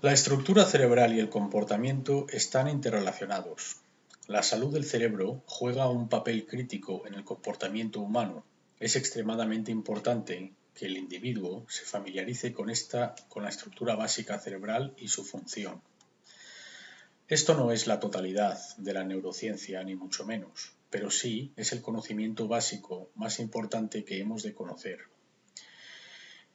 La estructura cerebral y el comportamiento están interrelacionados. La salud del cerebro juega un papel crítico en el comportamiento humano. Es extremadamente importante que el individuo se familiarice con la estructura básica cerebral y su función. Esto no es la totalidad de la neurociencia, ni mucho menos, pero sí es el conocimiento básico más importante que hemos de conocer.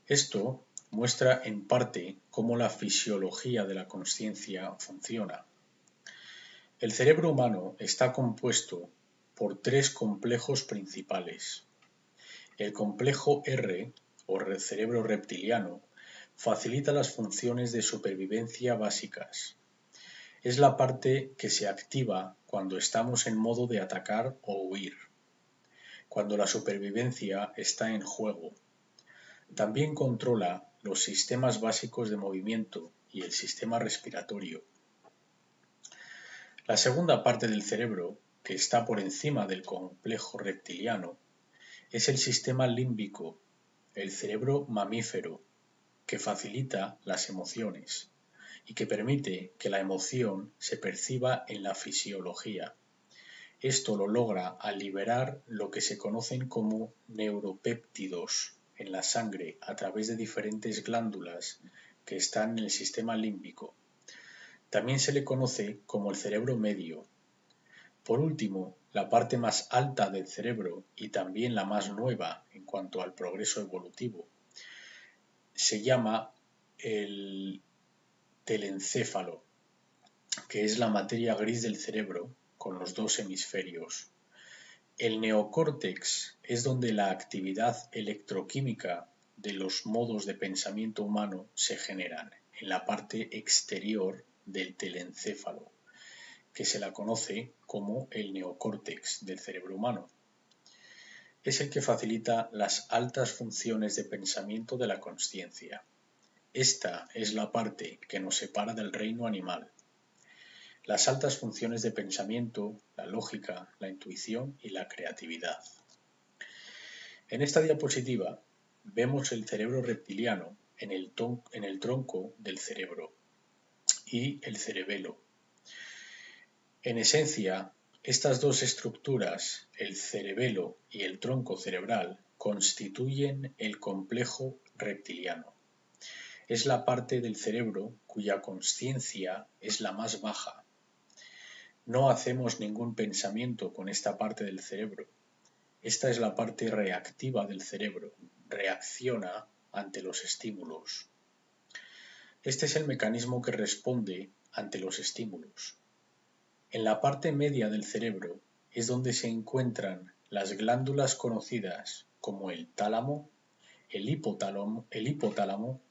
Esto muestra en parte cómo la fisiología de la consciencia funciona. El cerebro humano está compuesto por tres complejos principales. El complejo R, o cerebro reptiliano, facilita las funciones de supervivencia básicas. Es la parte que se activa cuando estamos en modo de atacar o huir, cuando la supervivencia está en juego. También controla los sistemas básicos de movimiento y el sistema respiratorio. La segunda parte del cerebro, que está por encima del complejo reptiliano, es el sistema límbico, el cerebro mamífero, que facilita las emociones y que permite que la emoción se perciba en la fisiología. Esto lo logra al liberar lo que se conocen como neuropéptidos en la sangre a través de diferentes glándulas que están en el sistema límbico. También se le conoce como el cerebro medio. Por último, la parte más alta del cerebro y también la más nueva en cuanto al progreso evolutivo se llama el telencéfalo, que es la materia gris del cerebro con los dos hemisferios. El neocórtex es donde la actividad electroquímica de los modos de pensamiento humano se generan, en la parte exterior del telencéfalo, que se la conoce como el neocórtex del cerebro humano. Es el que facilita las altas funciones de pensamiento de la consciencia. Esta es la parte que nos separa del reino animal. Las altas funciones de pensamiento, la lógica, la intuición y la creatividad. En esta diapositiva vemos el cerebro reptiliano en el tronco del cerebro y el cerebelo. En esencia, estas dos estructuras, el cerebelo y el tronco cerebral, constituyen el complejo reptiliano. Es la parte del cerebro cuya consciencia es la más baja. No hacemos ningún pensamiento con esta parte del cerebro. Esta es la parte reactiva del cerebro. Reacciona ante los estímulos. Este es el mecanismo que responde ante los estímulos. En la parte media del cerebro es donde se encuentran las glándulas conocidas como el tálamo, el hipotálamo,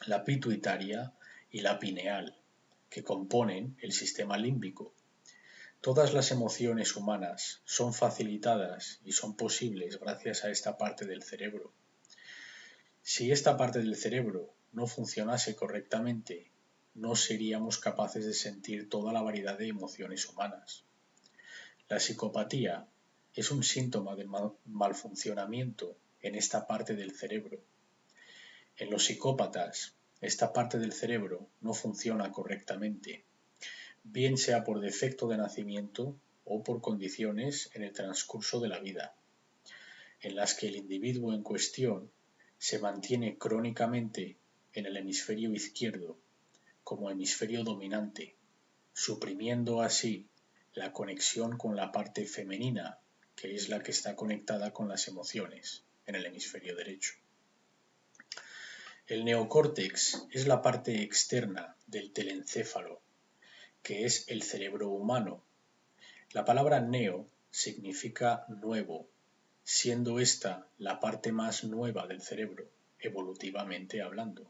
la pituitaria y la pineal, que componen el sistema límbico. Todas las emociones humanas son facilitadas y son posibles gracias a esta parte del cerebro. Si esta parte del cerebro no funcionase correctamente, no seríamos capaces de sentir toda la variedad de emociones humanas. La psicopatía es un síntoma de malfuncionamiento en esta parte del cerebro. En los psicópatas, esta parte del cerebro no funciona correctamente, bien sea por defecto de nacimiento o por condiciones en el transcurso de la vida, en las que el individuo en cuestión se mantiene crónicamente en el hemisferio izquierdo como hemisferio dominante, suprimiendo así la conexión con la parte femenina, que es la que está conectada con las emociones, en el hemisferio derecho. El neocórtex es la parte externa del telencéfalo, que es el cerebro humano. La palabra neo significa nuevo, siendo esta la parte más nueva del cerebro, evolutivamente hablando,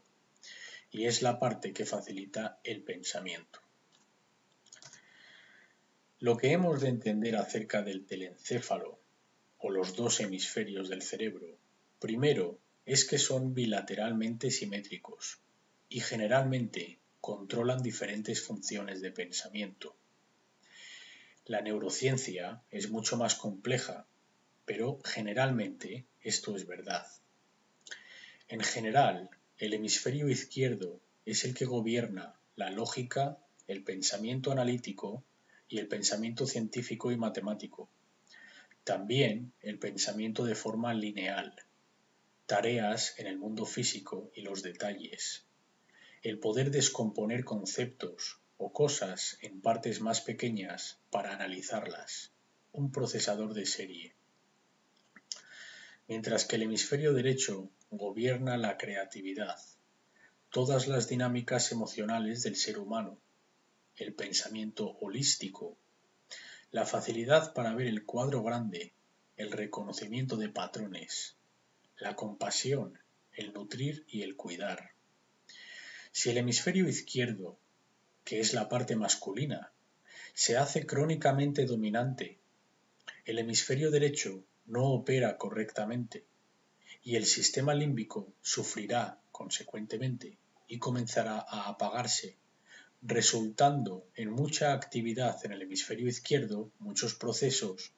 y es la parte que facilita el pensamiento. Lo que hemos de entender acerca del telencéfalo, o los dos hemisferios del cerebro, primero es que son bilateralmente simétricos y generalmente controlan diferentes funciones de pensamiento. La neurociencia es mucho más compleja, pero generalmente esto es verdad. En general, el hemisferio izquierdo es el que gobierna la lógica, el pensamiento analítico y el pensamiento científico y matemático. También el pensamiento de forma lineal, tareas en el mundo físico y los detalles, el poder descomponer conceptos o cosas en partes más pequeñas para analizarlas, un procesador de serie. Mientras que el hemisferio derecho gobierna la creatividad, todas las dinámicas emocionales del ser humano, el pensamiento holístico, la facilidad para ver el cuadro grande, el reconocimiento de patrones, la compasión, el nutrir y el cuidar. Si el hemisferio izquierdo, que es la parte masculina, se hace crónicamente dominante, el hemisferio derecho no opera correctamente y el sistema límbico sufrirá consecuentemente y comenzará a apagarse, resultando en mucha actividad en el hemisferio izquierdo, muchos procesos,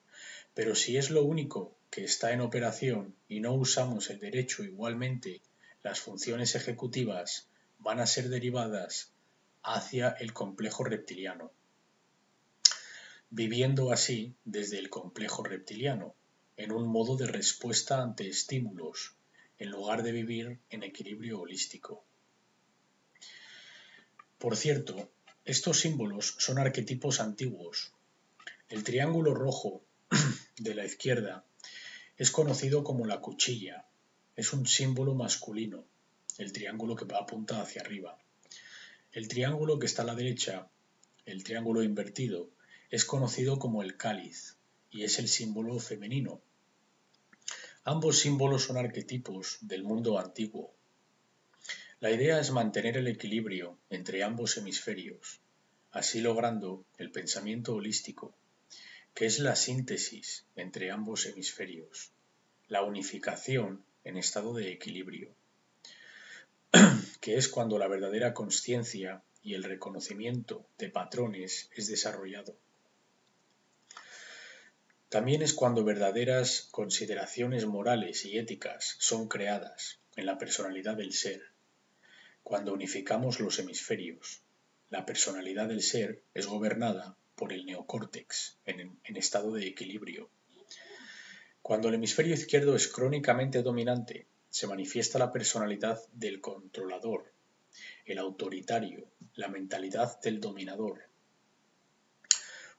pero si es lo único que está en operación y no usamos el derecho igualmente, las funciones ejecutivas van a ser derivadas hacia el complejo reptiliano, viviendo así desde el complejo reptiliano, en un modo de respuesta ante estímulos, en lugar de vivir en equilibrio holístico. Por cierto, estos símbolos son arquetipos antiguos. El triángulo rojo de la izquierda es conocido como la cuchilla. Es un símbolo masculino, el triángulo que apunta hacia arriba. El triángulo que está a la derecha, el triángulo invertido, es conocido como el cáliz y es el símbolo femenino. Ambos símbolos son arquetipos del mundo antiguo. La idea es mantener el equilibrio entre ambos hemisferios, así logrando el pensamiento holístico, que es la síntesis entre ambos hemisferios, la unificación en estado de equilibrio, que es cuando la verdadera consciencia y el reconocimiento de patrones es desarrollado. También es cuando verdaderas consideraciones morales y éticas son creadas en la personalidad del ser, cuando unificamos los hemisferios. La personalidad del ser es gobernada por el neocórtex en estado de equilibrio. Cuando el hemisferio izquierdo es crónicamente dominante, se manifiesta la personalidad del controlador, el autoritario, la mentalidad del dominador.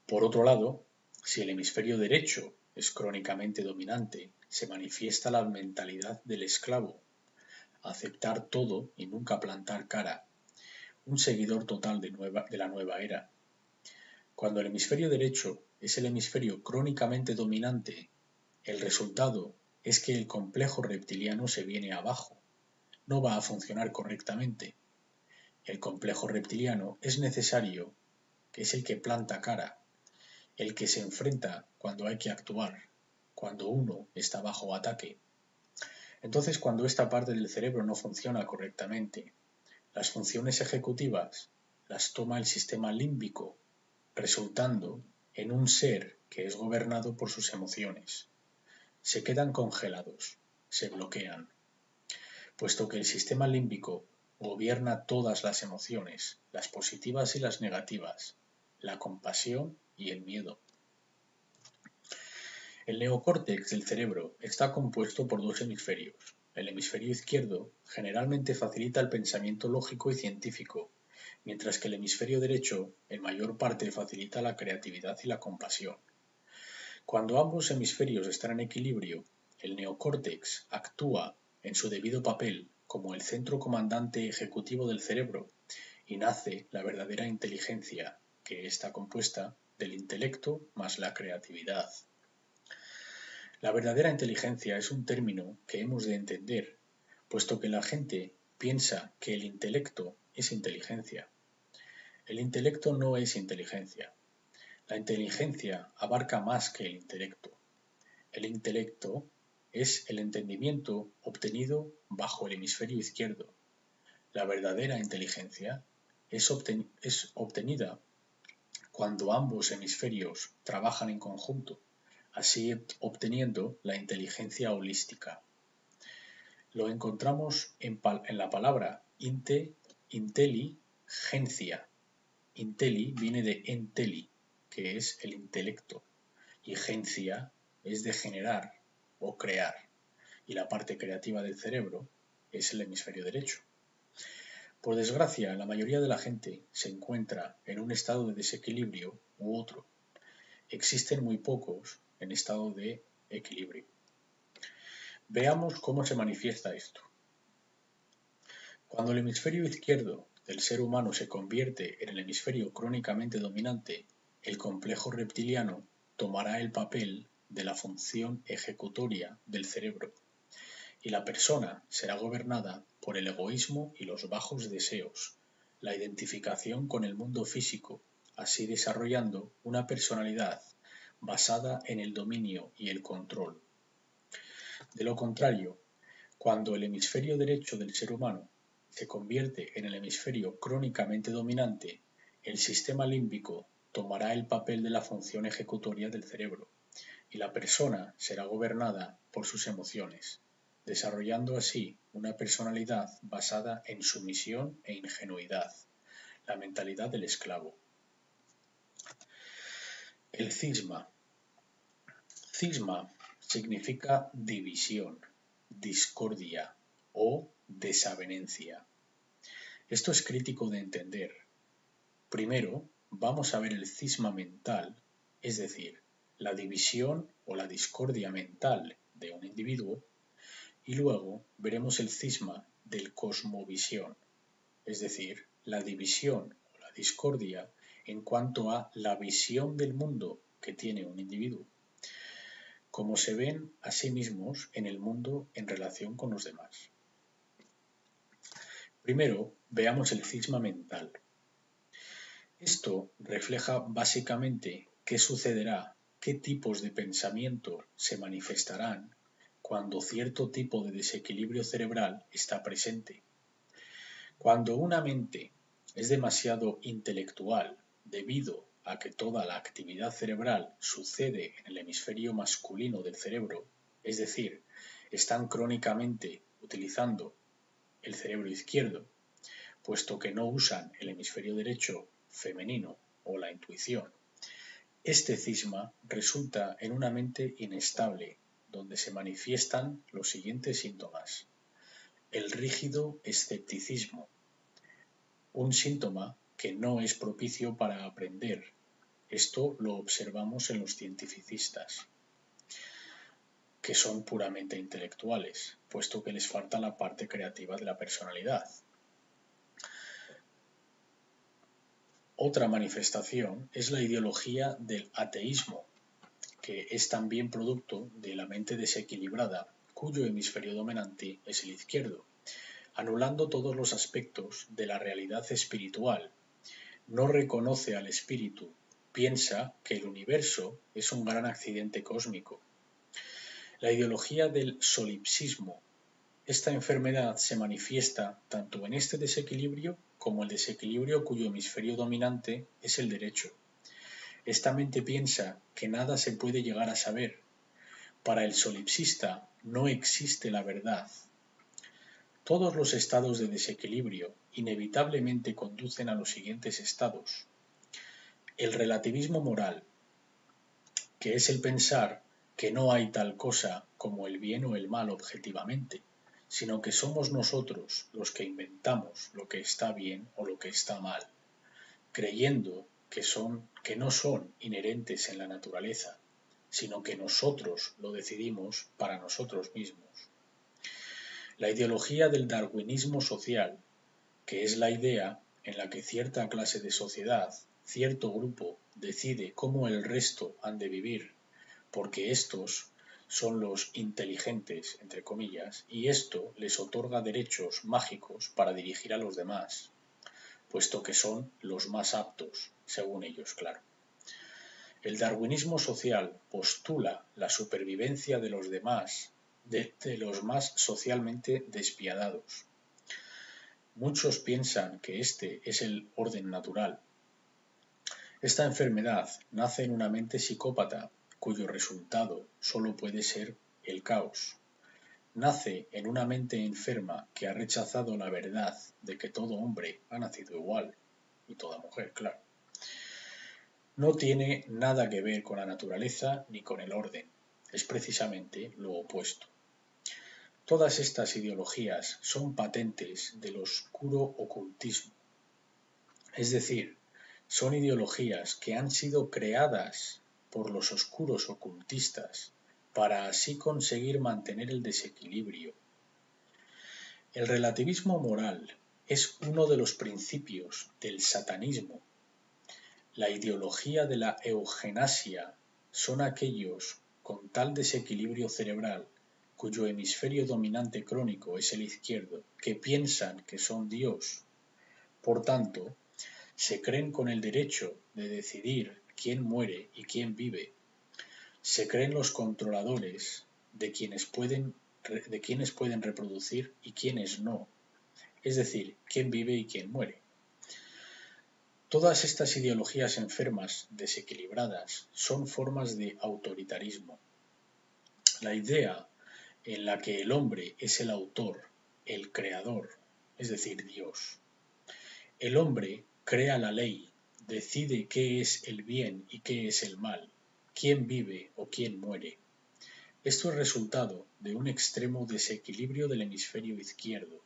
Por otro lado, si el hemisferio derecho es crónicamente dominante, se manifiesta la mentalidad del esclavo, aceptar todo y nunca plantar cara, un seguidor total de la nueva era. Cuando el hemisferio derecho es el hemisferio crónicamente dominante, el resultado es que el complejo reptiliano se viene abajo, no va a funcionar correctamente. El complejo reptiliano es necesario, que es el que planta cara, el que se enfrenta cuando hay que actuar, cuando uno está bajo ataque. Entonces, cuando esta parte del cerebro no funciona correctamente, las funciones ejecutivas las toma el sistema límbico, resultando en un ser que es gobernado por sus emociones. Se quedan congelados, se bloquean, puesto que el sistema límbico gobierna todas las emociones, las positivas y las negativas, la compasión y el miedo. El neocórtex del cerebro está compuesto por dos hemisferios. El hemisferio izquierdo generalmente facilita el pensamiento lógico y científico, mientras que el hemisferio derecho en mayor parte facilita la creatividad y la compasión. Cuando ambos hemisferios están en equilibrio, el neocórtex actúa en su debido papel como el centro comandante ejecutivo del cerebro y nace la verdadera inteligencia, que está compuesta del intelecto más la creatividad. La verdadera inteligencia es un término que hemos de entender, puesto que la gente piensa que el intelecto es inteligencia. El intelecto no es inteligencia. La inteligencia abarca más que el intelecto. El intelecto es el entendimiento obtenido bajo el hemisferio izquierdo. La verdadera inteligencia es obtenida cuando ambos hemisferios trabajan en conjunto, así obteniendo la inteligencia holística. Lo encontramos en la palabra inte inteligencia. Intelli viene de enteli, que es el intelecto, y gencia es de generar o crear, y la parte creativa del cerebro es el hemisferio derecho. Por desgracia, la mayoría de la gente se encuentra en un estado de desequilibrio u otro. Existen muy pocos en estado de equilibrio. Veamos cómo se manifiesta esto. Cuando el hemisferio izquierdo del ser humano se convierte en el hemisferio crónicamente dominante, el complejo reptiliano tomará el papel de la función ejecutoria del cerebro, y la persona será gobernada por el egoísmo y los bajos deseos, la identificación con el mundo físico, así desarrollando una personalidad basada en el dominio y el control. De lo contrario, cuando el hemisferio derecho del ser humano se convierte en el hemisferio crónicamente dominante, el sistema límbico tomará el papel de la función ejecutoria del cerebro, y la persona será gobernada por sus emociones, desarrollando así una personalidad basada en sumisión e ingenuidad, la mentalidad del esclavo. El cisma. Cisma significa división, discordia o desavenencia. Esto es crítico de entender. Primero, vamos a ver el cisma mental, es decir, la división o la discordia mental de un individuo, y luego veremos el cisma del cosmovisión, es decir, la división o la discordia en cuanto a la visión del mundo que tiene un individuo, cómo se ven a sí mismos en el mundo en relación con los demás. Primero, veamos el cisma mental. Esto refleja básicamente qué sucederá, qué tipos de pensamiento se manifestarán cuando cierto tipo de desequilibrio cerebral está presente. Cuando una mente es demasiado intelectual debido a que toda la actividad cerebral sucede en el hemisferio masculino del cerebro, es decir, están crónicamente utilizando el cerebro izquierdo, puesto que no usan el hemisferio derecho femenino o la intuición. Este cisma resulta en una mente inestable, donde se manifiestan los siguientes síntomas. El rígido escepticismo, un síntoma que no es propicio para aprender. Esto lo observamos en los cientificistas, que son puramente intelectuales, puesto que les falta la parte creativa de la personalidad. Otra manifestación es la ideología del ateísmo, que es también producto de la mente desequilibrada, cuyo hemisferio dominante es el izquierdo, anulando todos los aspectos de la realidad espiritual. No reconoce al espíritu, piensa que el universo es un gran accidente cósmico. La ideología del solipsismo. Esta enfermedad se manifiesta tanto en este desequilibrio como el desequilibrio cuyo hemisferio dominante es el derecho. Esta mente piensa que nada se puede llegar a saber. Para el solipsista no existe la verdad. Todos los estados de desequilibrio inevitablemente conducen a los siguientes estados. El relativismo moral, que es el pensar que no hay tal cosa como el bien o el mal objetivamente, sino que somos nosotros los que inventamos lo que está bien o lo que está mal, creyendo que no son inherentes en la naturaleza, sino que nosotros lo decidimos para nosotros mismos. La ideología del darwinismo social, que es la idea en la que cierta clase de sociedad, cierto grupo, decide cómo el resto han de vivir, porque estos son los inteligentes, entre comillas, y esto les otorga derechos mágicos para dirigir a los demás, puesto que son los más aptos, según ellos, claro. El darwinismo social postula la supervivencia de los demás, de los más socialmente despiadados. Muchos piensan que este es el orden natural. Esta enfermedad nace en una mente psicópata, cuyo resultado solo puede ser el caos. nace en una mente enferma que ha rechazado la verdad de que todo hombre ha nacido igual, y toda mujer, claro. No tiene nada que ver con la naturaleza ni con el orden, es precisamente lo opuesto. Todas estas ideologías son patentes del oscuro ocultismo, es decir, son ideologías que han sido creadas por los oscuros ocultistas para así conseguir mantener el desequilibrio. El relativismo moral es uno de los principios del satanismo. La ideología de la eugenasia son aquellos con tal desequilibrio cerebral cuyo hemisferio dominante crónico es el izquierdo, que piensan que son Dios. Por tanto, se creen con el derecho de decidir quién muere y quién vive. Se creen los controladores de quienes pueden reproducir y quienes no, es decir, quién vive y quién muere. Todas estas ideologías enfermas, desequilibradas, son formas de autoritarismo. La idea en la que el hombre es el autor, el creador, es decir, Dios. El hombre crea la ley, decide qué es el bien y qué es el mal, quién vive o quién muere. Esto es resultado de un extremo desequilibrio del hemisferio izquierdo.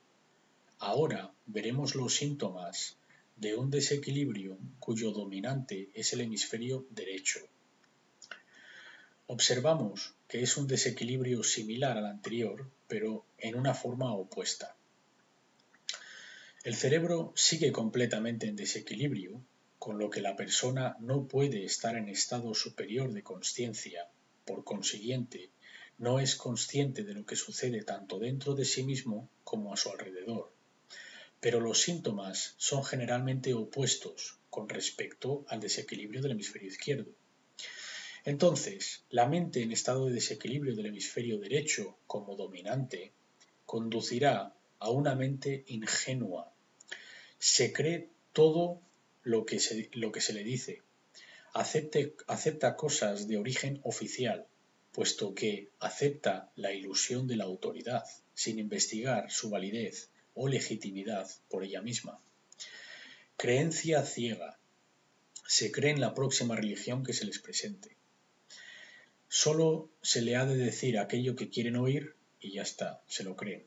Ahora veremos los síntomas de un desequilibrio cuyo dominante es el hemisferio derecho. Observamos que es un desequilibrio similar al anterior, pero en una forma opuesta. El cerebro sigue completamente en desequilibrio, con lo que la persona no puede estar en estado superior de consciencia, por consiguiente, no es consciente de lo que sucede tanto dentro de sí mismo como a su alrededor. Pero los síntomas son generalmente opuestos con respecto al desequilibrio del hemisferio izquierdo. Entonces, la mente en estado de desequilibrio del hemisferio derecho como dominante conducirá a una mente ingenua. Se cree todo lo que se le dice. Acepta cosas de origen oficial, puesto que acepta la ilusión de la autoridad, sin investigar su validez o legitimidad por ella misma. Creencia ciega. Se cree en la próxima religión que se les presente. Solo se le ha de decir aquello que quieren oír y ya está, se lo creen.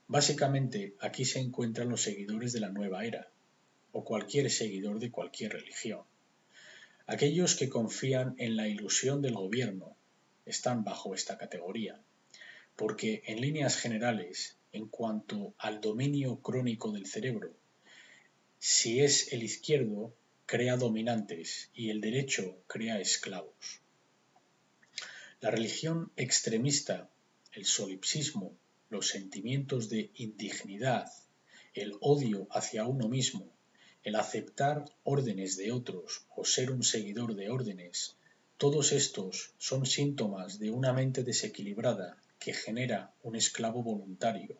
Básicamente, aquí se encuentran los seguidores de la nueva era, o cualquier seguidor de cualquier religión. Aquellos que confían en la ilusión del gobierno están bajo esta categoría, porque en líneas generales, en cuanto al dominio crónico del cerebro, si es el izquierdo, crea dominantes y el derecho crea esclavos. La religión extremista, el solipsismo, los sentimientos de indignidad, el odio hacia uno mismo, el aceptar órdenes de otros o ser un seguidor de órdenes, todos estos son síntomas de una mente desequilibrada que genera un esclavo voluntario,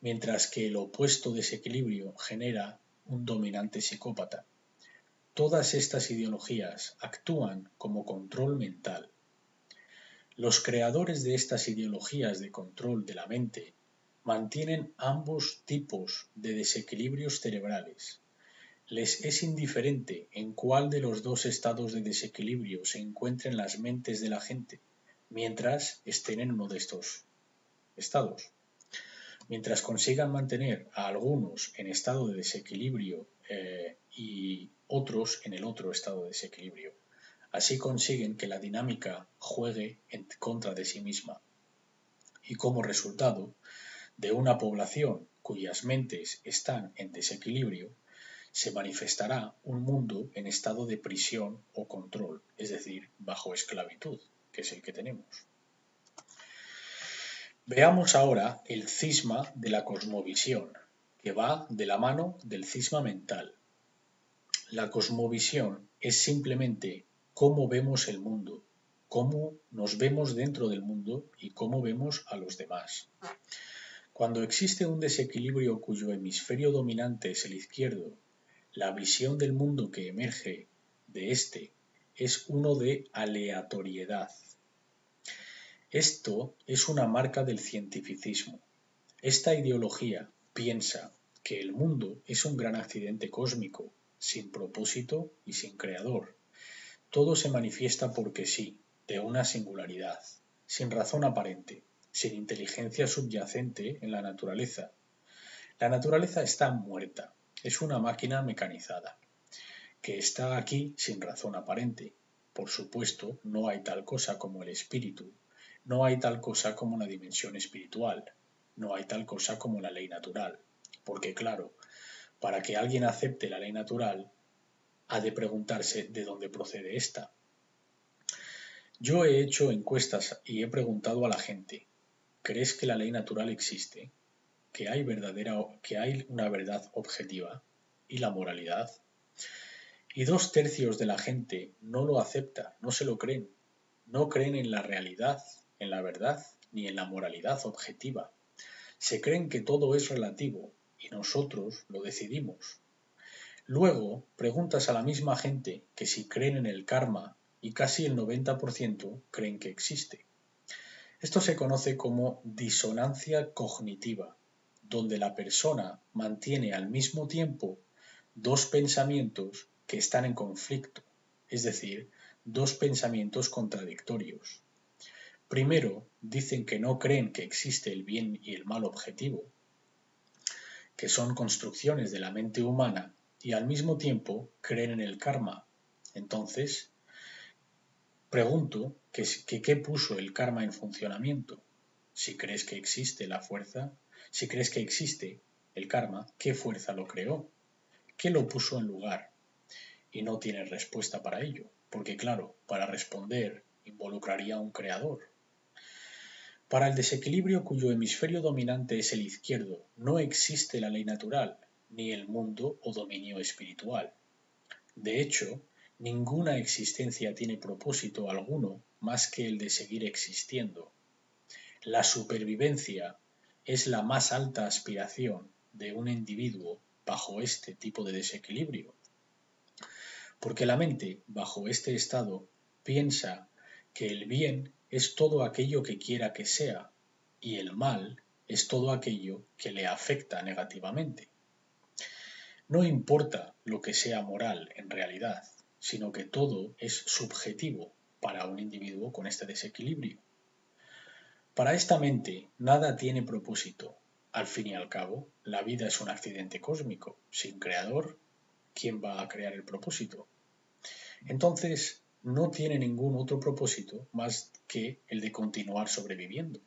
mientras que el opuesto desequilibrio genera un dominante psicópata. Todas estas ideologías actúan como control mental. Los creadores de estas ideologías de control de la mente mantienen ambos tipos de desequilibrios cerebrales. Les es indiferente en cuál de los dos estados de desequilibrio se encuentren las mentes de la gente, mientras estén en uno de estos estados. Mientras consigan mantener a algunos en estado de desequilibrio y otros en el otro estado de desequilibrio. Así consiguen que la dinámica juegue en contra de sí misma. Y como resultado de una población cuyas mentes están en desequilibrio, se manifestará un mundo en estado de prisión o control, es decir, bajo esclavitud, que es el que tenemos. Veamos ahora el cisma de la cosmovisión, que va de la mano del cisma mental. La cosmovisión es simplemente cómo vemos el mundo, cómo nos vemos dentro del mundo y cómo vemos a los demás. Cuando existe un desequilibrio cuyo hemisferio dominante es el izquierdo, la visión del mundo que emerge de este es uno de aleatoriedad. Esto es una marca del cientificismo. Esta ideología piensa que el mundo es un gran accidente cósmico, sin propósito y sin creador. Todo se manifiesta porque sí, de una singularidad, sin razón aparente, sin inteligencia subyacente en la naturaleza. La naturaleza está muerta, es una máquina mecanizada, que está aquí sin razón aparente. Por supuesto, no hay tal cosa como el espíritu, no hay tal cosa como una dimensión espiritual, no hay tal cosa como la ley natural, porque claro, para que alguien acepte la ley natural, ha de preguntarse de dónde procede esta. Yo he hecho encuestas y he preguntado a la gente, ¿crees que la ley natural existe? ¿Que hay una verdad objetiva? ¿Y la moralidad? Y 2/3 de la gente no lo acepta, no se lo creen. No creen en la realidad, en la verdad, ni en la moralidad objetiva. Se creen que todo es relativo y nosotros lo decidimos. Luego preguntas a la misma gente que si creen en el karma y casi el 90% creen que existe. Esto se conoce como disonancia cognitiva, donde la persona mantiene al mismo tiempo dos pensamientos que están en conflicto, es decir, dos pensamientos contradictorios. Primero, dicen que no creen que existe el bien y el mal objetivo, que son construcciones de la mente humana, y al mismo tiempo creen en el karma. Entonces, pregunto que qué puso el karma en funcionamiento. Si crees que existe la fuerza, si crees que existe el karma, ¿qué fuerza lo creó? ¿Qué lo puso en lugar? Y no tienes respuesta para ello, porque claro, para responder involucraría a un creador. Para el desequilibrio cuyo hemisferio dominante es el izquierdo, no existe la ley natural, ni el mundo o dominio espiritual. De hecho, ninguna existencia tiene propósito alguno más que el de seguir existiendo. La supervivencia es la más alta aspiración de un individuo bajo este tipo de desequilibrio. Porque la mente, bajo este estado, piensa que el bien es todo aquello que quiera que sea y el mal es todo aquello que le afecta negativamente. No importa lo que sea moral en realidad, sino que todo es subjetivo para un individuo con este desequilibrio. Para esta mente nada tiene propósito. Al fin y al cabo, la vida es un accidente cósmico. Sin creador, ¿quién va a crear el propósito? Entonces, no tiene ningún otro propósito más que el de continuar sobreviviendo.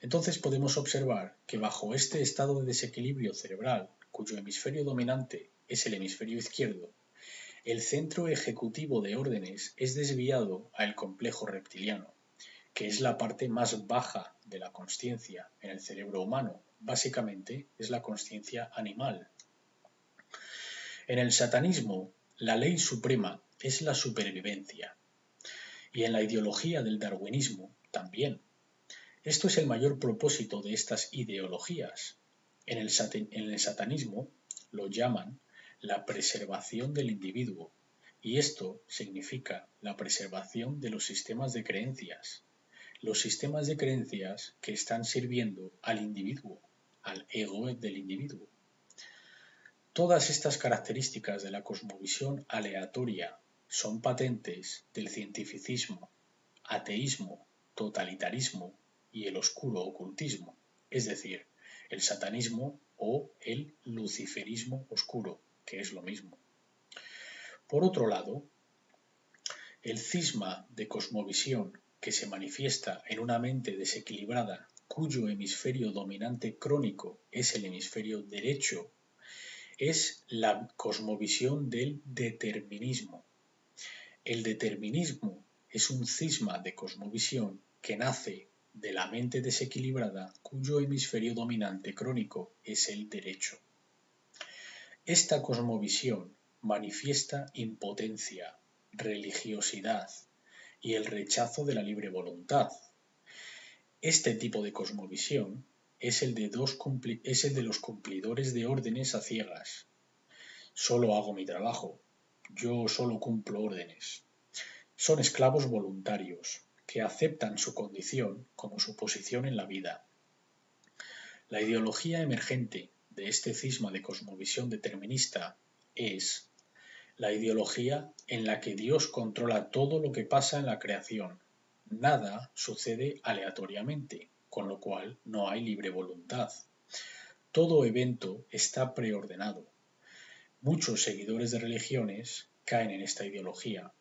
Entonces podemos observar que bajo este estado de desequilibrio cerebral, cuyo hemisferio dominante es el hemisferio izquierdo, el centro ejecutivo de órdenes es desviado al complejo reptiliano, que es la parte más baja de la consciencia en el cerebro humano. Básicamente es la consciencia animal. En el satanismo, la ley suprema es la supervivencia. Y en la ideología del darwinismo también. Esto es el mayor propósito de estas ideologías. En el satanismo lo llaman la preservación del individuo, y esto significa la preservación de los sistemas de creencias. Los sistemas de creencias que están sirviendo al individuo, al ego del individuo. Todas estas características de la cosmovisión aleatoria son patentes del cientificismo, ateísmo, totalitarismo y el oscuro ocultismo, es decir, el satanismo o el luciferismo oscuro, que es lo mismo. Por otro lado, el cisma de cosmovisión que se manifiesta en una mente desequilibrada cuyo hemisferio dominante crónico es el hemisferio derecho, es la cosmovisión del determinismo. El determinismo es un cisma de cosmovisión que nace de la mente desequilibrada cuyo hemisferio dominante crónico es el derecho. Esta cosmovisión manifiesta impotencia, religiosidad y el rechazo de la libre voluntad. Este tipo de cosmovisión es el de los cumplidores de órdenes a ciegas. Solo hago mi trabajo, yo solo cumplo órdenes. Son esclavos voluntarios, que aceptan su condición como su posición en la vida. La ideología emergente de este cisma de cosmovisión determinista es la ideología en la que Dios controla todo lo que pasa en la creación. Nada sucede aleatoriamente, con lo cual no hay libre voluntad. Todo evento está preordenado. Muchos seguidores de religiones caen en esta ideología.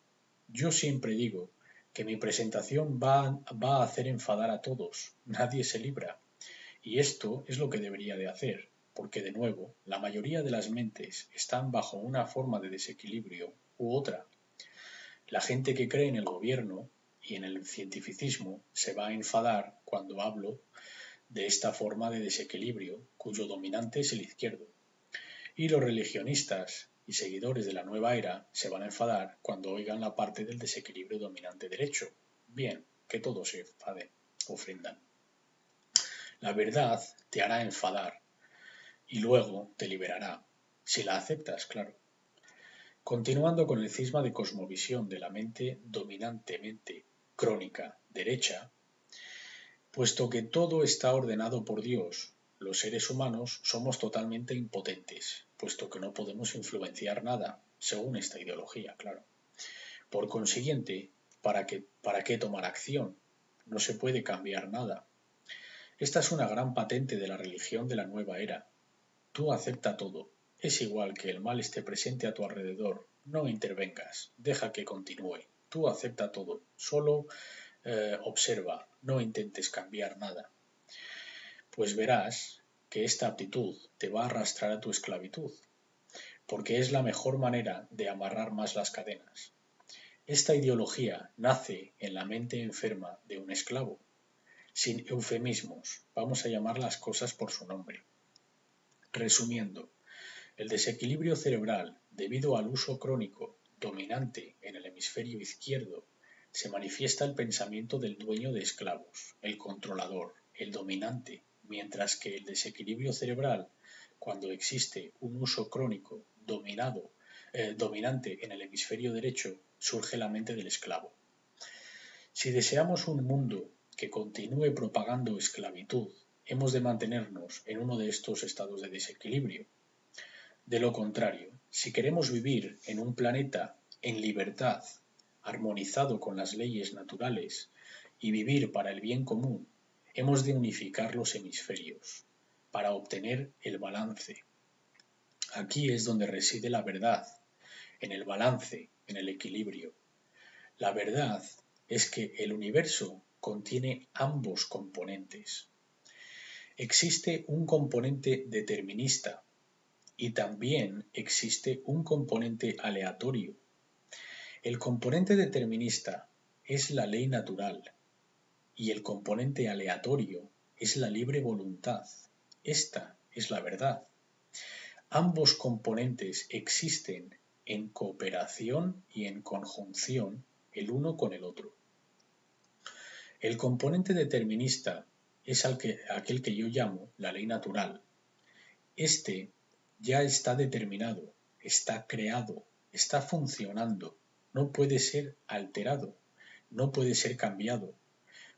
Yo siempre digo que mi presentación va a hacer enfadar a todos. Nadie se libra. Y esto es lo que debería de hacer, porque de nuevo, la mayoría de las mentes están bajo una forma de desequilibrio u otra. La gente que cree en el gobierno y en el cientificismo se va a enfadar cuando hablo de esta forma de desequilibrio, cuyo dominante es el izquierdo. Y los religionistas y seguidores de la nueva era se van a enfadar cuando oigan la parte del desequilibrio dominante derecho. Bien, que todos se enfaden, ofendan. La verdad te hará enfadar y luego te liberará, si la aceptas, claro. Continuando con el cisma de cosmovisión de la mente dominantemente crónica derecha, puesto que todo está ordenado por Dios, los seres humanos somos totalmente impotentes, puesto que no podemos influenciar nada, según esta ideología, claro. Por consiguiente, ¿para qué tomar acción? No se puede cambiar nada. Esta es una gran patente de la religión de la nueva era. Tú acepta todo. Es igual que el mal esté presente a tu alrededor. No intervengas. Deja que continúe. Tú acepta todo. Solo observa. No intentes cambiar nada. Pues verás que esta actitud te va a arrastrar a tu esclavitud, porque es la mejor manera de amarrar más las cadenas. Esta ideología nace en la mente enferma de un esclavo. Sin eufemismos, vamos a llamar las cosas por su nombre. Resumiendo, el desequilibrio cerebral debido al uso crónico dominante en el hemisferio izquierdo se manifiesta el pensamiento del dueño de esclavos, el controlador, el dominante, mientras que el desequilibrio cerebral, cuando existe un uso crónico dominante en el hemisferio derecho, surge la mente del esclavo. Si deseamos un mundo que continúe propagando esclavitud, hemos de mantenernos en uno de estos estados de desequilibrio. De lo contrario, si queremos vivir en un planeta en libertad, armonizado con las leyes naturales y vivir para el bien común, hemos de unificar los hemisferios para obtener el balance. Aquí es donde reside la verdad, en el balance, en el equilibrio. La verdad es que el universo contiene ambos componentes. Existe un componente determinista y también existe un componente aleatorio. El componente determinista es la ley natural y el componente aleatorio es la libre voluntad. Esta es la verdad. Ambos componentes existen en cooperación y en conjunción el uno con el otro. El componente determinista es aquel que yo llamo la ley natural. Este ya está determinado, está creado, está funcionando, no puede ser alterado, no puede ser cambiado.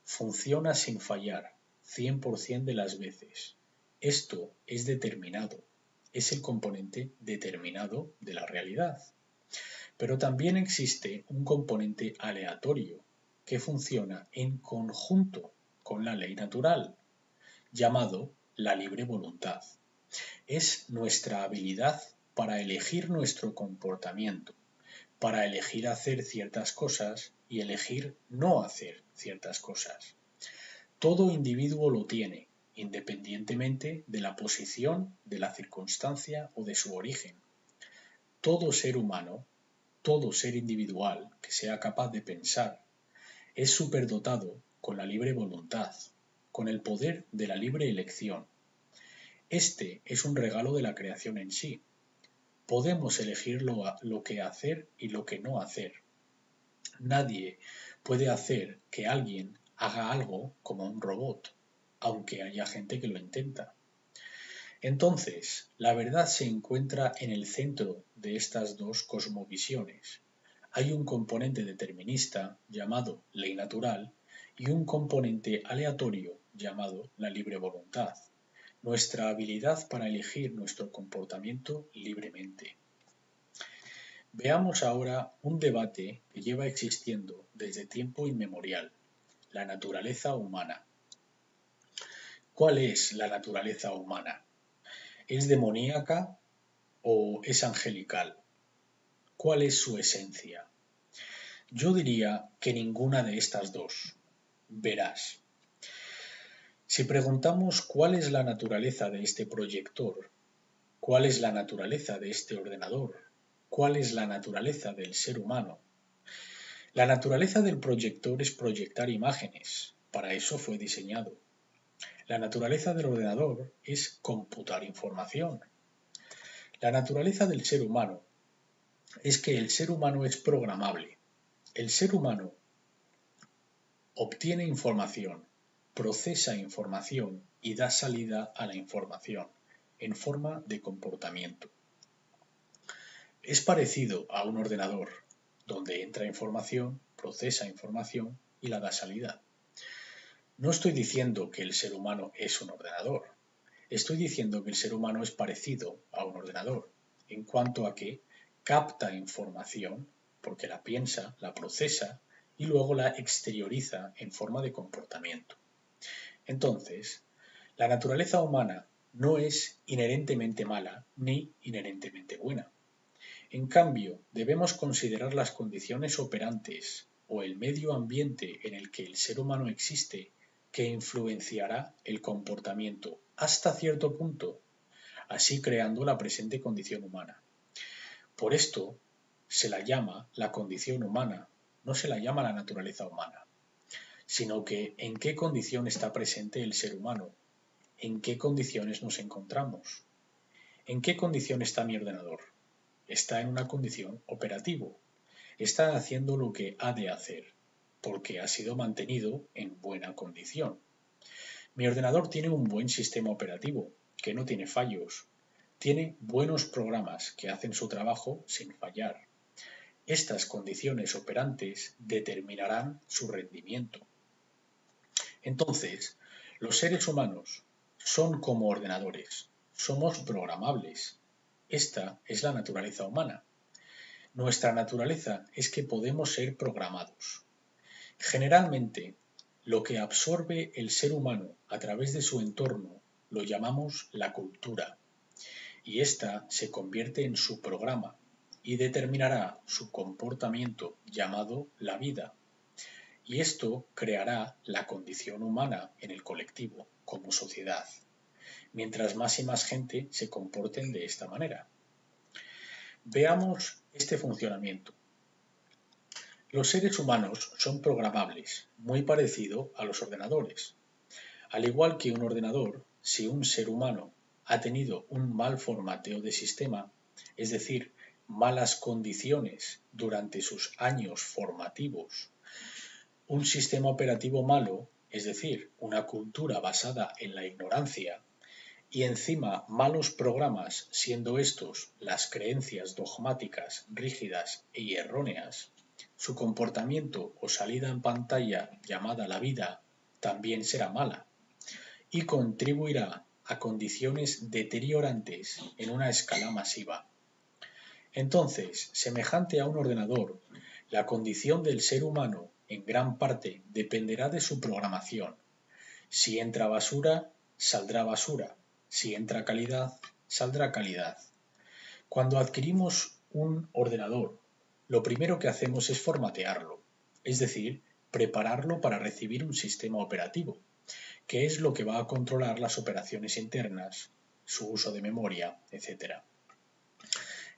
Funciona sin fallar, 100% de las veces. Esto es determinado, es el componente determinado de la realidad. Pero también existe un componente aleatorio que funciona en conjunto con la ley natural, llamado la libre voluntad. Es nuestra habilidad para elegir nuestro comportamiento, para elegir hacer ciertas cosas y elegir no hacer ciertas cosas. Todo individuo lo tiene, independientemente de la posición, de la circunstancia o de su origen. Todo ser humano, todo ser individual que sea capaz de pensar, es superdotado con la libre voluntad, con el poder de la libre elección. Este es un regalo de la creación en sí. Podemos elegir lo que hacer y lo que no hacer. Nadie puede hacer que alguien haga algo como un robot, aunque haya gente que lo intenta. Entonces, la verdad se encuentra en el centro de estas dos cosmovisiones. Hay un componente determinista llamado ley natural y un componente aleatorio llamado la libre voluntad, nuestra habilidad para elegir nuestro comportamiento libremente. Veamos ahora un debate que lleva existiendo desde tiempo inmemorial, la naturaleza humana. ¿Cuál es la naturaleza humana? ¿Es demoníaca o es angelical? ¿Cuál es su esencia? Yo diría que ninguna de estas dos. Verás. Si preguntamos cuál es la naturaleza de este proyector, cuál es la naturaleza de este ordenador, cuál es la naturaleza del ser humano, la naturaleza del proyector es proyectar imágenes, para eso fue diseñado. La naturaleza del ordenador es computar información. La naturaleza del ser humano es que el ser humano es programable. El ser humano obtiene información, procesa información y da salida a la información en forma de comportamiento. Es parecido a un ordenador, donde entra información, procesa información y la da salida. No estoy diciendo que el ser humano es un ordenador. Estoy diciendo que el ser humano es parecido a un ordenador, en cuanto a que capta información, porque la piensa, la procesa y luego la exterioriza en forma de comportamiento. Entonces, la naturaleza humana no es inherentemente mala ni inherentemente buena. En cambio, debemos considerar las condiciones operantes o el medio ambiente en el que el ser humano existe que influenciará el comportamiento hasta cierto punto, así creando la presente condición humana. Por esto se la llama la condición humana, no se la llama la naturaleza humana, sino que en qué condición está presente el ser humano, en qué condiciones nos encontramos, en qué condición está mi ordenador. Está en una condición operativo, está haciendo lo que ha de hacer, porque ha sido mantenido en buena condición. Mi ordenador tiene un buen sistema operativo, que no tiene fallos, tiene buenos programas que hacen su trabajo sin fallar. Estas condiciones operantes determinarán su rendimiento. Entonces, los seres humanos son como ordenadores, somos programables. Esta es la naturaleza humana. Nuestra naturaleza es que podemos ser programados. Generalmente, lo que absorbe el ser humano a través de su entorno lo llamamos la cultura, y ésta se convierte en su programa y determinará su comportamiento llamado la vida. Y esto creará la condición humana en el colectivo, como sociedad, mientras más y más gente se comporten de esta manera. Veamos este funcionamiento. Los seres humanos son programables, muy parecido a los ordenadores. Al igual que un ordenador, si un ser humano ha tenido un mal formateo de sistema, es decir, malas condiciones durante sus años formativos, un sistema operativo malo, es decir, una cultura basada en la ignorancia, y encima malos programas, siendo estos las creencias dogmáticas, rígidas y erróneas, su comportamiento o salida en pantalla llamada la vida también será mala y contribuirá a condiciones deteriorantes en una escala masiva. Entonces, semejante a un ordenador, la condición del ser humano en gran parte dependerá de su programación. Si entra basura, saldrá basura. Si entra calidad, saldrá calidad. Cuando adquirimos un ordenador, lo primero que hacemos es formatearlo, es decir, prepararlo para recibir un sistema operativo, que es lo que va a controlar las operaciones internas, su uso de memoria, etc.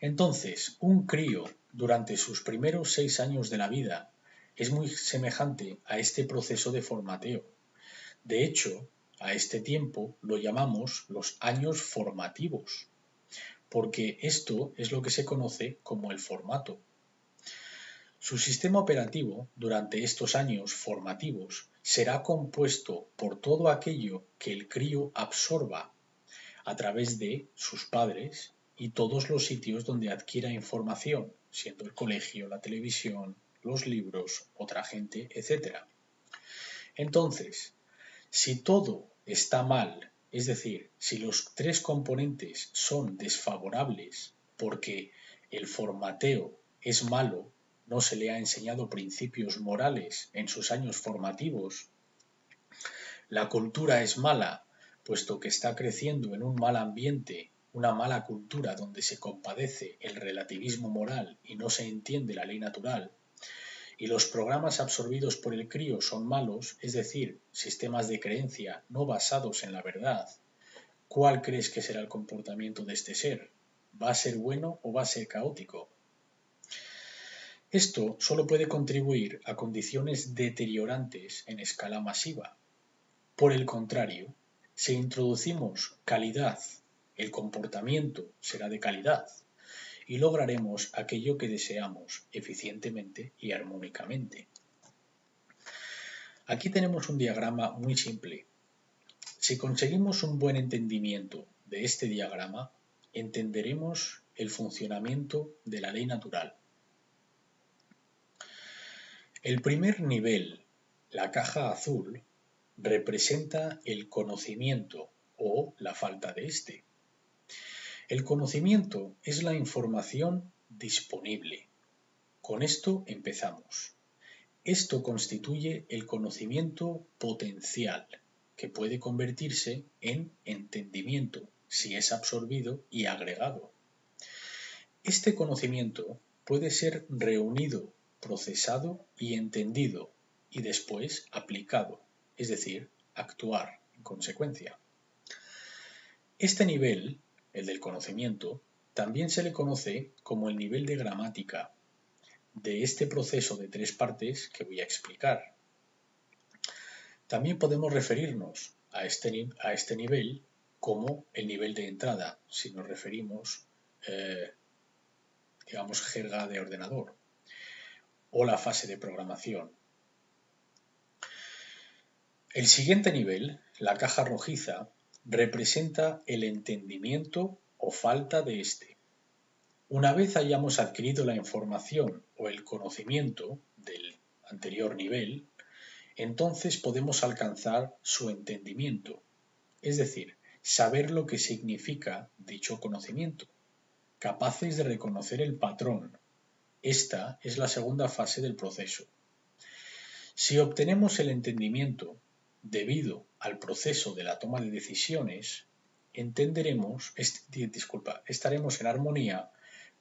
Entonces, un crío, durante sus primeros 6 años de la vida, es muy semejante a este proceso de formateo. De hecho, a este tiempo lo llamamos los años formativos, porque esto es lo que se conoce como el formato. Su sistema operativo, durante estos años formativos, será compuesto por todo aquello que el crío absorba a través de sus padres y todos los sitios donde adquiera información, siendo el colegio, la televisión, los libros, otra gente, etc. Entonces, si todo está mal, es decir, si los tres componentes son desfavorables porque el formateo es malo, no se le ha enseñado principios morales en sus años formativos, la cultura es mala, puesto que está creciendo en un mal ambiente, una mala cultura donde se compadece el relativismo moral y no se entiende la ley natural, y los programas absorbidos por el crío son malos, es decir, sistemas de creencia no basados en la verdad, ¿cuál crees que será el comportamiento de este ser? ¿Va a ser bueno o va a ser caótico? Esto solo puede contribuir a condiciones deteriorantes en escala masiva. Por el contrario, si introducimos calidad, el comportamiento será de calidad y lograremos aquello que deseamos eficientemente y armónicamente. Aquí tenemos un diagrama muy simple. Si conseguimos un buen entendimiento de este diagrama, entenderemos el funcionamiento de la ley natural. El primer nivel, la caja azul, representa el conocimiento o la falta de este. El conocimiento es la información disponible. Con esto empezamos. Esto constituye el conocimiento potencial, que puede convertirse en entendimiento si es absorbido y agregado. Este conocimiento puede ser reunido, procesado y entendido, y después aplicado, es decir, actuar en consecuencia. Este nivel, el del conocimiento, también se le conoce como el nivel de gramática de este proceso de tres partes que voy a explicar. También podemos referirnos a este nivel como el nivel de entrada, si nos referimos, digamos, jerga de ordenador, o la fase de programación. El siguiente nivel, la caja rojiza, representa el entendimiento o falta de este. Una vez hayamos adquirido la información o el conocimiento del anterior nivel, entonces podemos alcanzar su entendimiento, es decir, saber lo que significa dicho conocimiento, capaces de reconocer el patrón. Esta es la segunda fase del proceso. Si obtenemos el entendimiento debido al proceso de la toma de decisiones, estaremos en armonía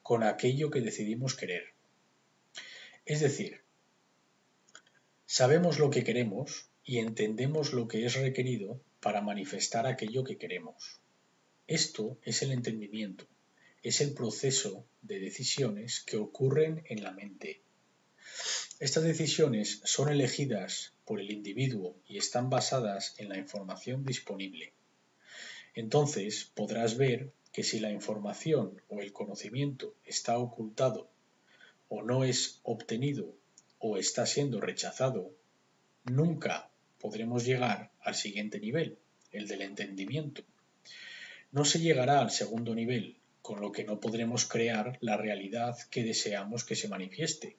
con aquello que decidimos querer. Es decir, sabemos lo que queremos y entendemos lo que es requerido para manifestar aquello que queremos. Esto es el entendimiento, es el proceso de decisiones que ocurren en la mente. Estas decisiones son elegidas por el individuo y están basadas en la información disponible. Entonces podrás ver que si la información o el conocimiento está ocultado o no es obtenido o está siendo rechazado, nunca podremos llegar al siguiente nivel, el del entendimiento. No se llegará al segundo nivel, con lo que no podremos crear la realidad que deseamos que se manifieste.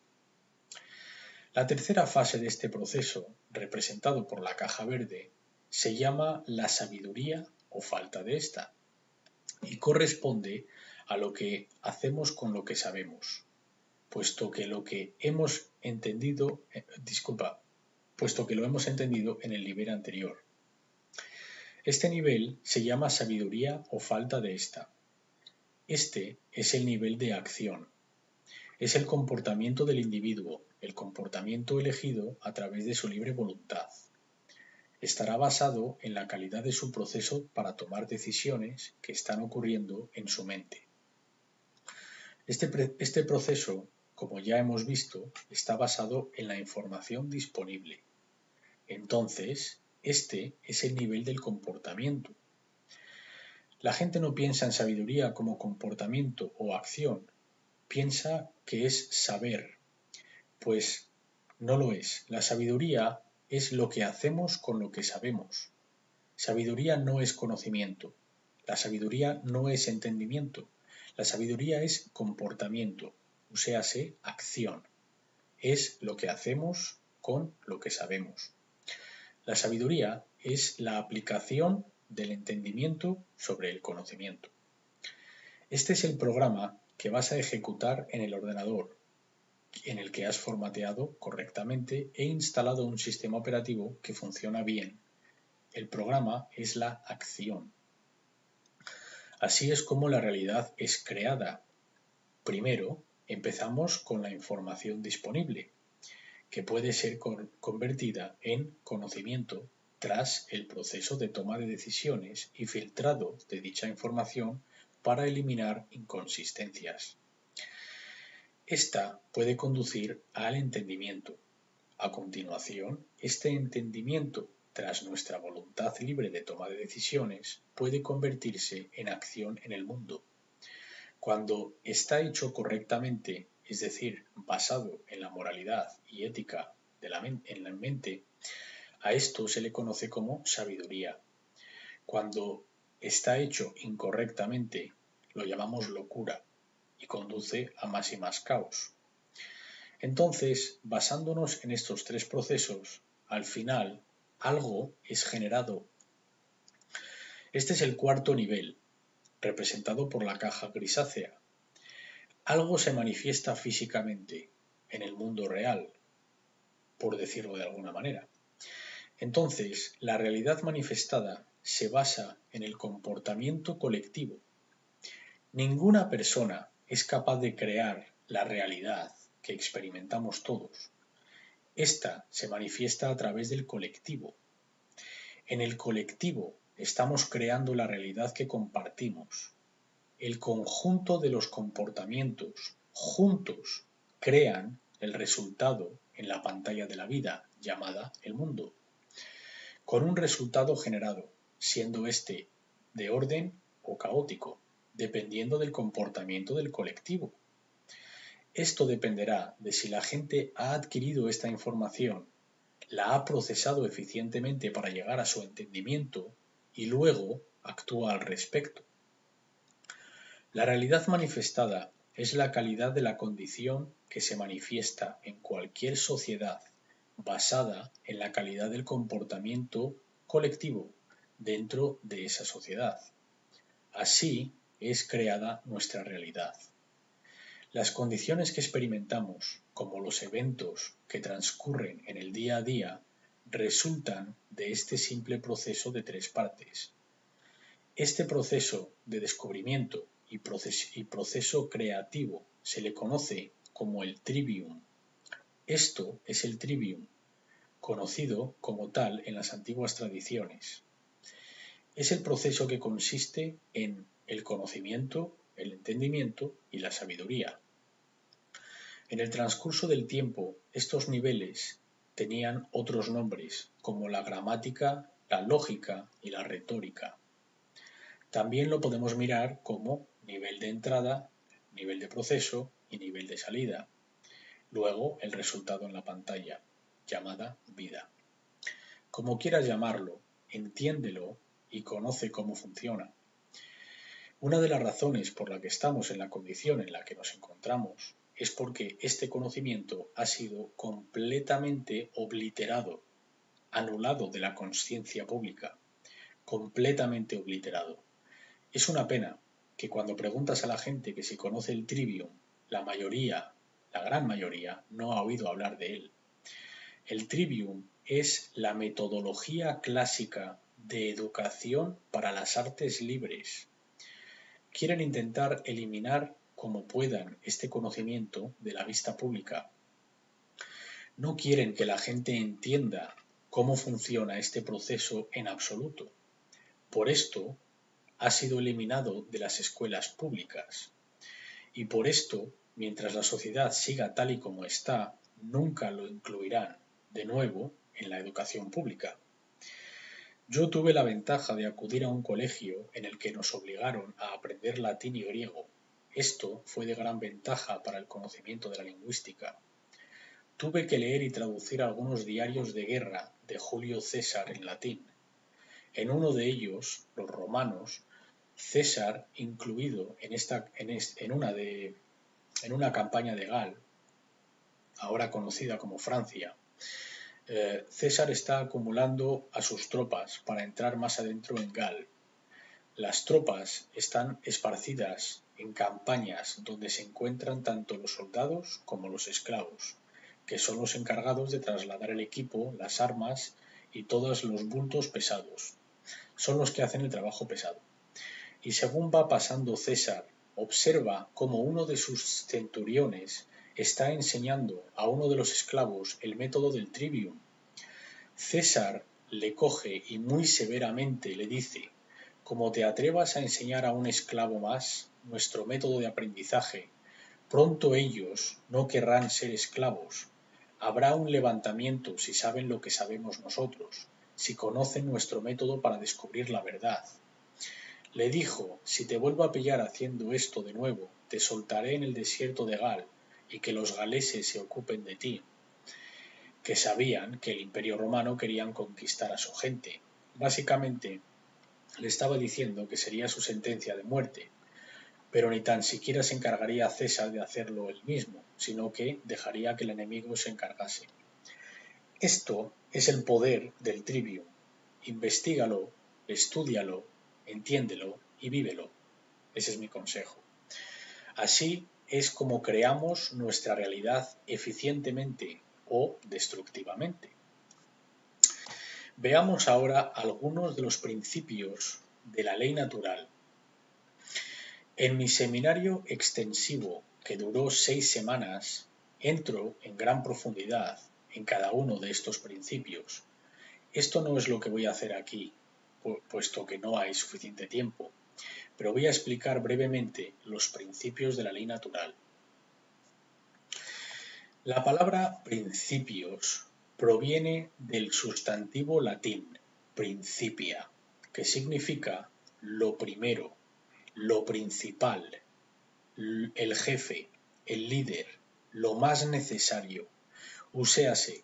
La tercera fase de este proceso, representado por la caja verde, se llama la sabiduría o falta de esta, y corresponde a lo que hacemos con lo que sabemos, puesto que lo hemos entendido en el nivel anterior. Este nivel se llama sabiduría o falta de esta. Este es el nivel de acción. Es el comportamiento del individuo, el comportamiento elegido a través de su libre voluntad. Estará basado en la calidad de su proceso para tomar decisiones que están ocurriendo en su mente. Este proceso, como ya hemos visto, está basado en la información disponible. Entonces, este es el nivel del comportamiento. La gente no piensa en sabiduría como comportamiento o acción, piensa que es saber, pues no lo es. La sabiduría es lo que hacemos con lo que sabemos. Sabiduría no es conocimiento. La sabiduría no es entendimiento. La sabiduría es comportamiento, o sea, acción. Es lo que hacemos con lo que sabemos. La sabiduría es la aplicación del entendimiento sobre el conocimiento. Este es el programa que vas a ejecutar en el ordenador en el que has formateado correctamente e instalado un sistema operativo que funciona bien. El programa es la acción. Así es como la realidad es creada. Primero, empezamos con la información disponible, que puede ser convertida en conocimiento tras el proceso de toma de decisiones y filtrado de dicha información para eliminar inconsistencias. Esta puede conducir al entendimiento. A continuación, este entendimiento, tras nuestra voluntad libre de toma de decisiones, puede convertirse en acción en el mundo. Cuando está hecho correctamente, es decir, basado en la moralidad y ética en la mente, a esto se le conoce como sabiduría. Cuando está hecho incorrectamente, lo llamamos locura y conduce a más y más caos. Entonces, basándonos en estos tres procesos, al final, algo es generado. Este es el cuarto nivel, representado por la caja grisácea. Algo se manifiesta físicamente en el mundo real, por decirlo de alguna manera. Entonces, la realidad manifestada se basa en el comportamiento colectivo. Ninguna persona es capaz de crear la realidad que experimentamos todos. Esta se manifiesta a través del colectivo. En el colectivo estamos creando la realidad que compartimos. El conjunto de los comportamientos juntos crean el resultado en la pantalla de la vida, llamada el mundo, con un resultado generado, siendo este de orden o caótico, dependiendo del comportamiento del colectivo. Esto dependerá de si la gente ha adquirido esta información, la ha procesado eficientemente para llegar a su entendimiento y luego actúa al respecto. La realidad manifestada es la calidad de la condición que se manifiesta en cualquier sociedad basada en la calidad del comportamiento colectivo dentro de esa sociedad. Así es creada nuestra realidad. Las condiciones que experimentamos, como los eventos que transcurren en el día a día, resultan de este simple proceso de tres partes. Este proceso de descubrimiento y proceso creativo se le conoce como el trivium. Esto es el trivium, conocido como tal en las antiguas tradiciones. Es el proceso que consiste en el conocimiento, el entendimiento y la sabiduría. En el transcurso del tiempo, estos niveles tenían otros nombres, como la gramática, la lógica y la retórica. También lo podemos mirar como nivel de entrada, nivel de proceso y nivel de salida. Luego el resultado en la pantalla, llamada vida. Como quieras llamarlo, entiéndelo y conoce cómo funciona. Una de las razones por la que estamos en la condición en la que nos encontramos es porque este conocimiento ha sido completamente obliterado, anulado de la conciencia pública, completamente obliterado. Es una pena que cuando preguntas a la gente que si conoce el trivium, la gran mayoría, no ha oído hablar de él. El trivium es la metodología clásica de educación para las artes libres. Quieren intentar eliminar como puedan este conocimiento de la vista pública. No quieren que la gente entienda cómo funciona este proceso en absoluto. Por esto, ha sido eliminado de las escuelas públicas. Y por esto, mientras la sociedad siga tal y como está, nunca lo incluirán de nuevo en la educación pública. Yo tuve la ventaja de acudir a un colegio en el que nos obligaron a aprender latín y griego. Esto fue de gran ventaja para el conocimiento de la lingüística. Tuve que leer y traducir algunos diarios de guerra de Julio César en latín. En uno de ellos, los romanos, César, incluido en una campaña de Gal, ahora conocida como Francia, César está acumulando a sus tropas para entrar más adentro en Gal. Las tropas están esparcidas en campañas donde se encuentran tanto los soldados como los esclavos, que son los encargados de trasladar el equipo, las armas y todos los bultos pesados. Son los que hacen el trabajo pesado. Y según va pasando César, observa cómo uno de sus centuriones está enseñando a uno de los esclavos el método del trivium. César le coge y muy severamente le dice: como te atrevas a enseñar a un esclavo más nuestro método de aprendizaje, pronto ellos no querrán ser esclavos. Habrá un levantamiento si saben lo que sabemos nosotros, si conocen nuestro método para descubrir la verdad. Le dijo: si te vuelvo a pillar haciendo esto de nuevo, te soltaré en el desierto de Gal, y que los galeses se ocupen de ti, que sabían que el Imperio Romano querían conquistar a su gente. Básicamente, le estaba diciendo que sería su sentencia de muerte, pero ni tan siquiera se encargaría a César de hacerlo él mismo, sino que dejaría que el enemigo se encargase. Esto es el poder del trivium. Investígalo, estúdialo, entiéndelo y vívelo. Ese es mi consejo. Así es como creamos nuestra realidad eficientemente o destructivamente. Veamos ahora algunos de los principios de la ley natural. En mi seminario extensivo, que duró 6 semanas, entro en gran profundidad en cada uno de estos principios. Esto no es lo que voy a hacer aquí, puesto que no hay suficiente tiempo, pero voy a explicar brevemente los principios de la ley natural. La palabra principios proviene del sustantivo latín principia, que significa lo primero, lo principal, el jefe, el líder, lo más necesario, uséase,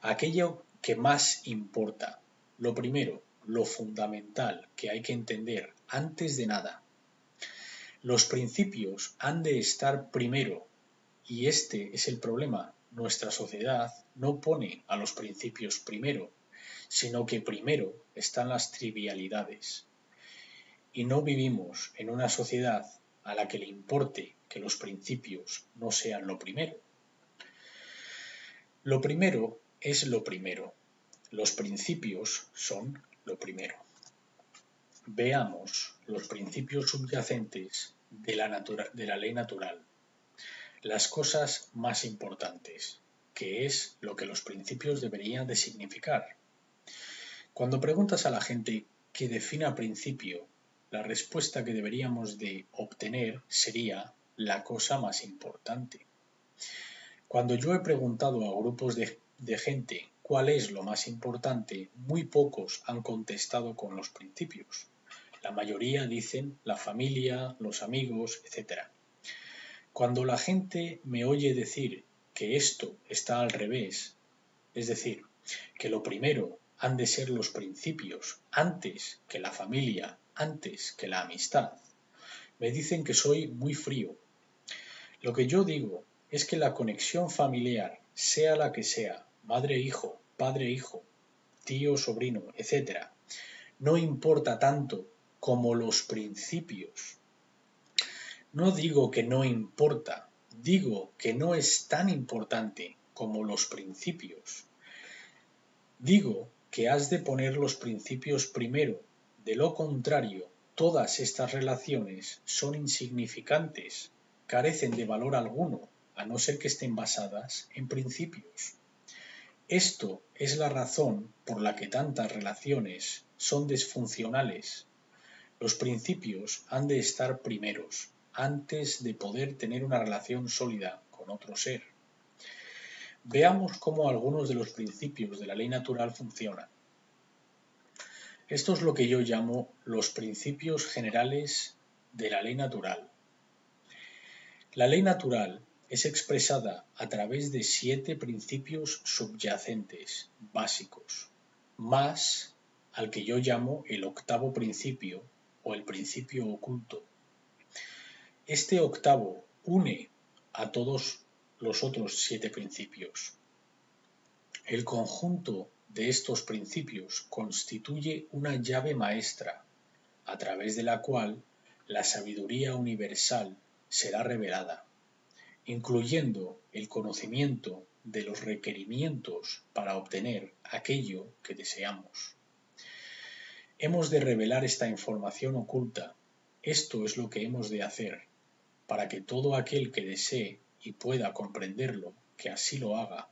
aquello que más importa, lo primero, lo fundamental que hay que entender antes de nada. Los principios han de estar primero, y este es el problema. Nuestra sociedad no pone a los principios primero, sino que primero están las trivialidades. Y no vivimos en una sociedad a la que le importe que los principios no sean lo primero. Lo primero es lo primero. Los principios son lo primero. Veamos los principios subyacentes de la ley natural. Las cosas más importantes, que es lo que los principios deberían de significar. Cuando preguntas a la gente que defina principio, la respuesta que deberíamos de obtener sería la cosa más importante. Cuando yo he preguntado a grupos de gente cuál es lo más importante, muy pocos han contestado con los principios. La mayoría dicen la familia, los amigos, etc. Cuando la gente me oye decir que esto está al revés, es decir, que lo primero han de ser los principios antes que la familia, antes que la amistad, me dicen que soy muy frío. Lo que yo digo es que la conexión familiar, sea la que sea, madre-hijo, padre-hijo, tío-sobrino, etc., no importa tanto como los principios. No digo que no importa, digo que no es tan importante como los principios. Digo que has de poner los principios primero, de lo contrario, todas estas relaciones son insignificantes, carecen de valor alguno, a no ser que estén basadas en principios. Esto es la razón por la que tantas relaciones son disfuncionales. Los principios han de estar primeros, antes de poder tener una relación sólida con otro ser. Veamos cómo algunos de los principios de la ley natural funcionan. Esto es lo que yo llamo los principios generales de la ley natural. La ley natural es expresada a través de 7 principios subyacentes, básicos, más al que yo llamo el octavo principio o el principio oculto. Este octavo une a todos los otros 7 principios. El conjunto de estos principios constituye una llave maestra, a través de la cual la sabiduría universal será revelada, incluyendo el conocimiento de los requerimientos para obtener aquello que deseamos. Hemos de revelar esta información oculta. Esto es lo que hemos de hacer, para que todo aquel que desee y pueda comprenderlo, que así lo haga,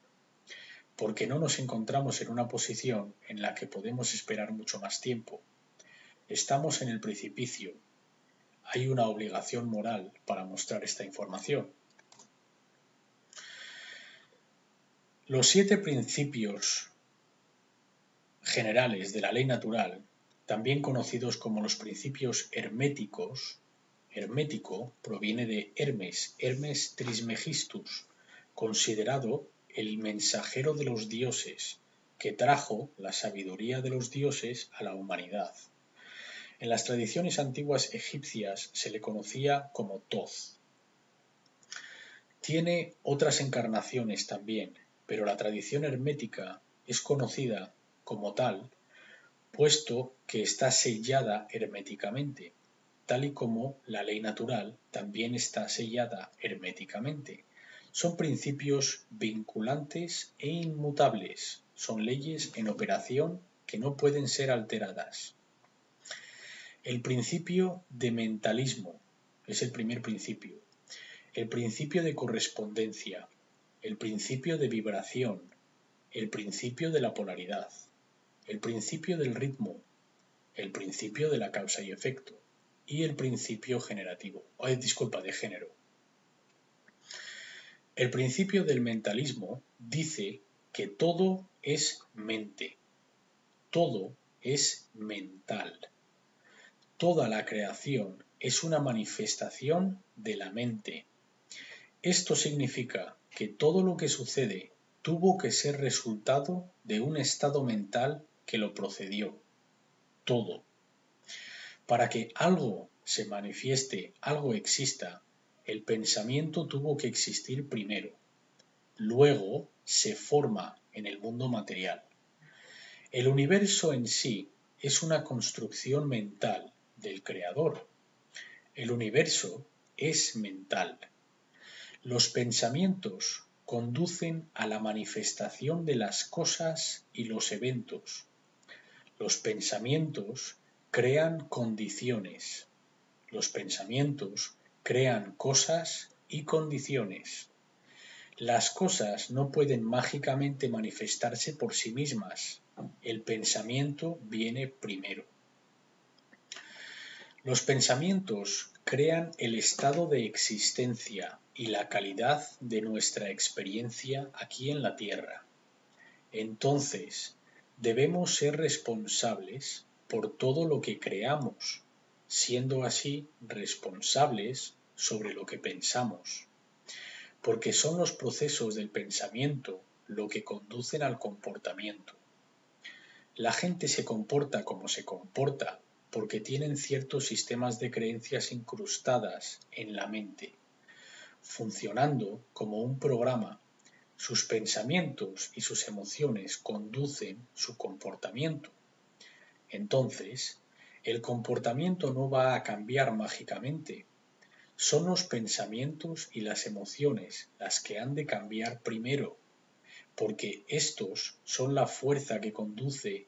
porque no nos encontramos en una posición en la que podemos esperar mucho más tiempo. Estamos en el precipicio. Hay una obligación moral para mostrar esta información. Los 7 principios generales de la ley natural, también conocidos como los principios herméticos, hermético proviene de Hermes, Hermes Trismegistus, considerado el mensajero de los dioses, que trajo la sabiduría de los dioses a la humanidad. En las tradiciones antiguas egipcias se le conocía como Thoth. Tiene otras encarnaciones también, pero la tradición hermética es conocida como tal, puesto que está sellada herméticamente, tal y como la ley natural también está sellada herméticamente. Son principios vinculantes e inmutables, son leyes en operación que no pueden ser alteradas. El principio de mentalismo es el primer principio. El principio de correspondencia, el principio de vibración, el principio de la polaridad, el principio del ritmo, el principio de la causa y efecto y el principio de género. El principio del mentalismo dice que todo es mente, todo es mental. Toda la creación es una manifestación de la mente. Esto significa que todo lo que sucede tuvo que ser resultado de un estado mental que lo procedió. Todo. Para que algo se manifieste, algo exista, el pensamiento tuvo que existir primero. Luego se forma en el mundo material. El universo en sí es una construcción mental del Creador. El universo es mental. Los pensamientos conducen a la manifestación de las cosas y los eventos. Los pensamientos crean condiciones. Los pensamientos crean cosas y condiciones. Las cosas no pueden mágicamente manifestarse por sí mismas. El pensamiento viene primero. Los pensamientos crean el estado de existencia y la calidad de nuestra experiencia aquí en la Tierra. Entonces, debemos ser responsables por todo lo que creamos, siendo así responsables sobre lo que pensamos, porque son los procesos del pensamiento lo que conducen al comportamiento. La gente se comporta como se comporta porque tienen ciertos sistemas de creencias incrustadas en la mente, funcionando como un programa. Sus pensamientos y sus emociones conducen su comportamiento. Entonces, el comportamiento no va a cambiar mágicamente. Son los pensamientos y las emociones las que han de cambiar primero, porque estos son la fuerza que conduce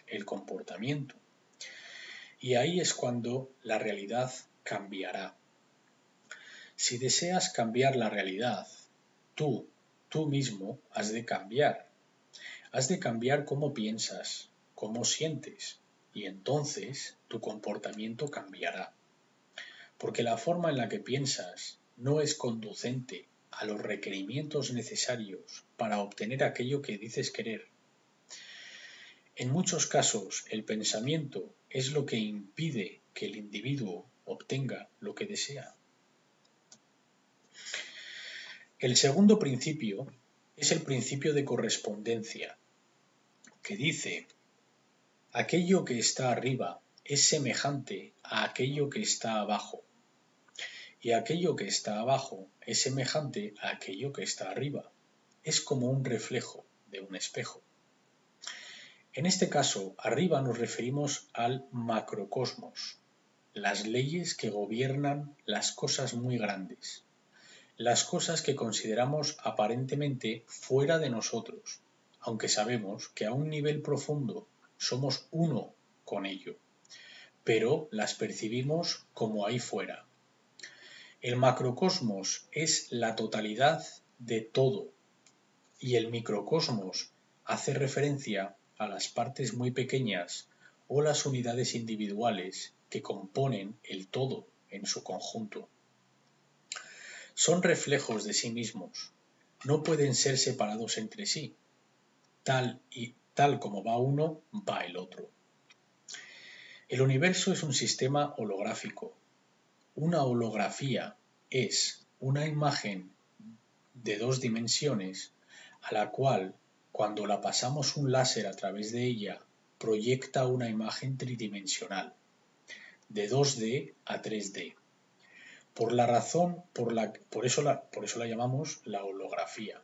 el comportamiento. Y ahí es cuando la realidad cambiará. Si deseas cambiar la realidad, tú mismo has de cambiar. Has de cambiar cómo piensas, cómo sientes, y entonces tu comportamiento cambiará. Porque la forma en la que piensas no es conducente a los requerimientos necesarios para obtener aquello que dices querer. En muchos casos, el pensamiento es lo que impide que el individuo obtenga lo que desea. El segundo principio es el principio de correspondencia, que dice: aquello que está arriba es semejante a aquello que está abajo, y aquello que está abajo es semejante a aquello que está arriba. Es como un reflejo. de un espejo. En este caso, arriba nos referimos al macrocosmos, las leyes que gobiernan las cosas muy grandes, las cosas que consideramos aparentemente fuera de nosotros, aunque sabemos que a un nivel profundo somos uno con ello, pero las percibimos como ahí fuera. El macrocosmos es la totalidad de todo y el microcosmos hace referencia a las partes muy pequeñas o las unidades individuales que componen el todo en su conjunto. Son reflejos de sí mismos, no pueden ser separados entre sí. Tal como va uno, va el otro. El universo es un sistema holográfico. Una holografía es una imagen de 2 dimensiones a la cual, cuando la pasamos un láser a través de ella, proyecta una imagen tridimensional, de 2D a 3D. Por eso la llamamos la holografía.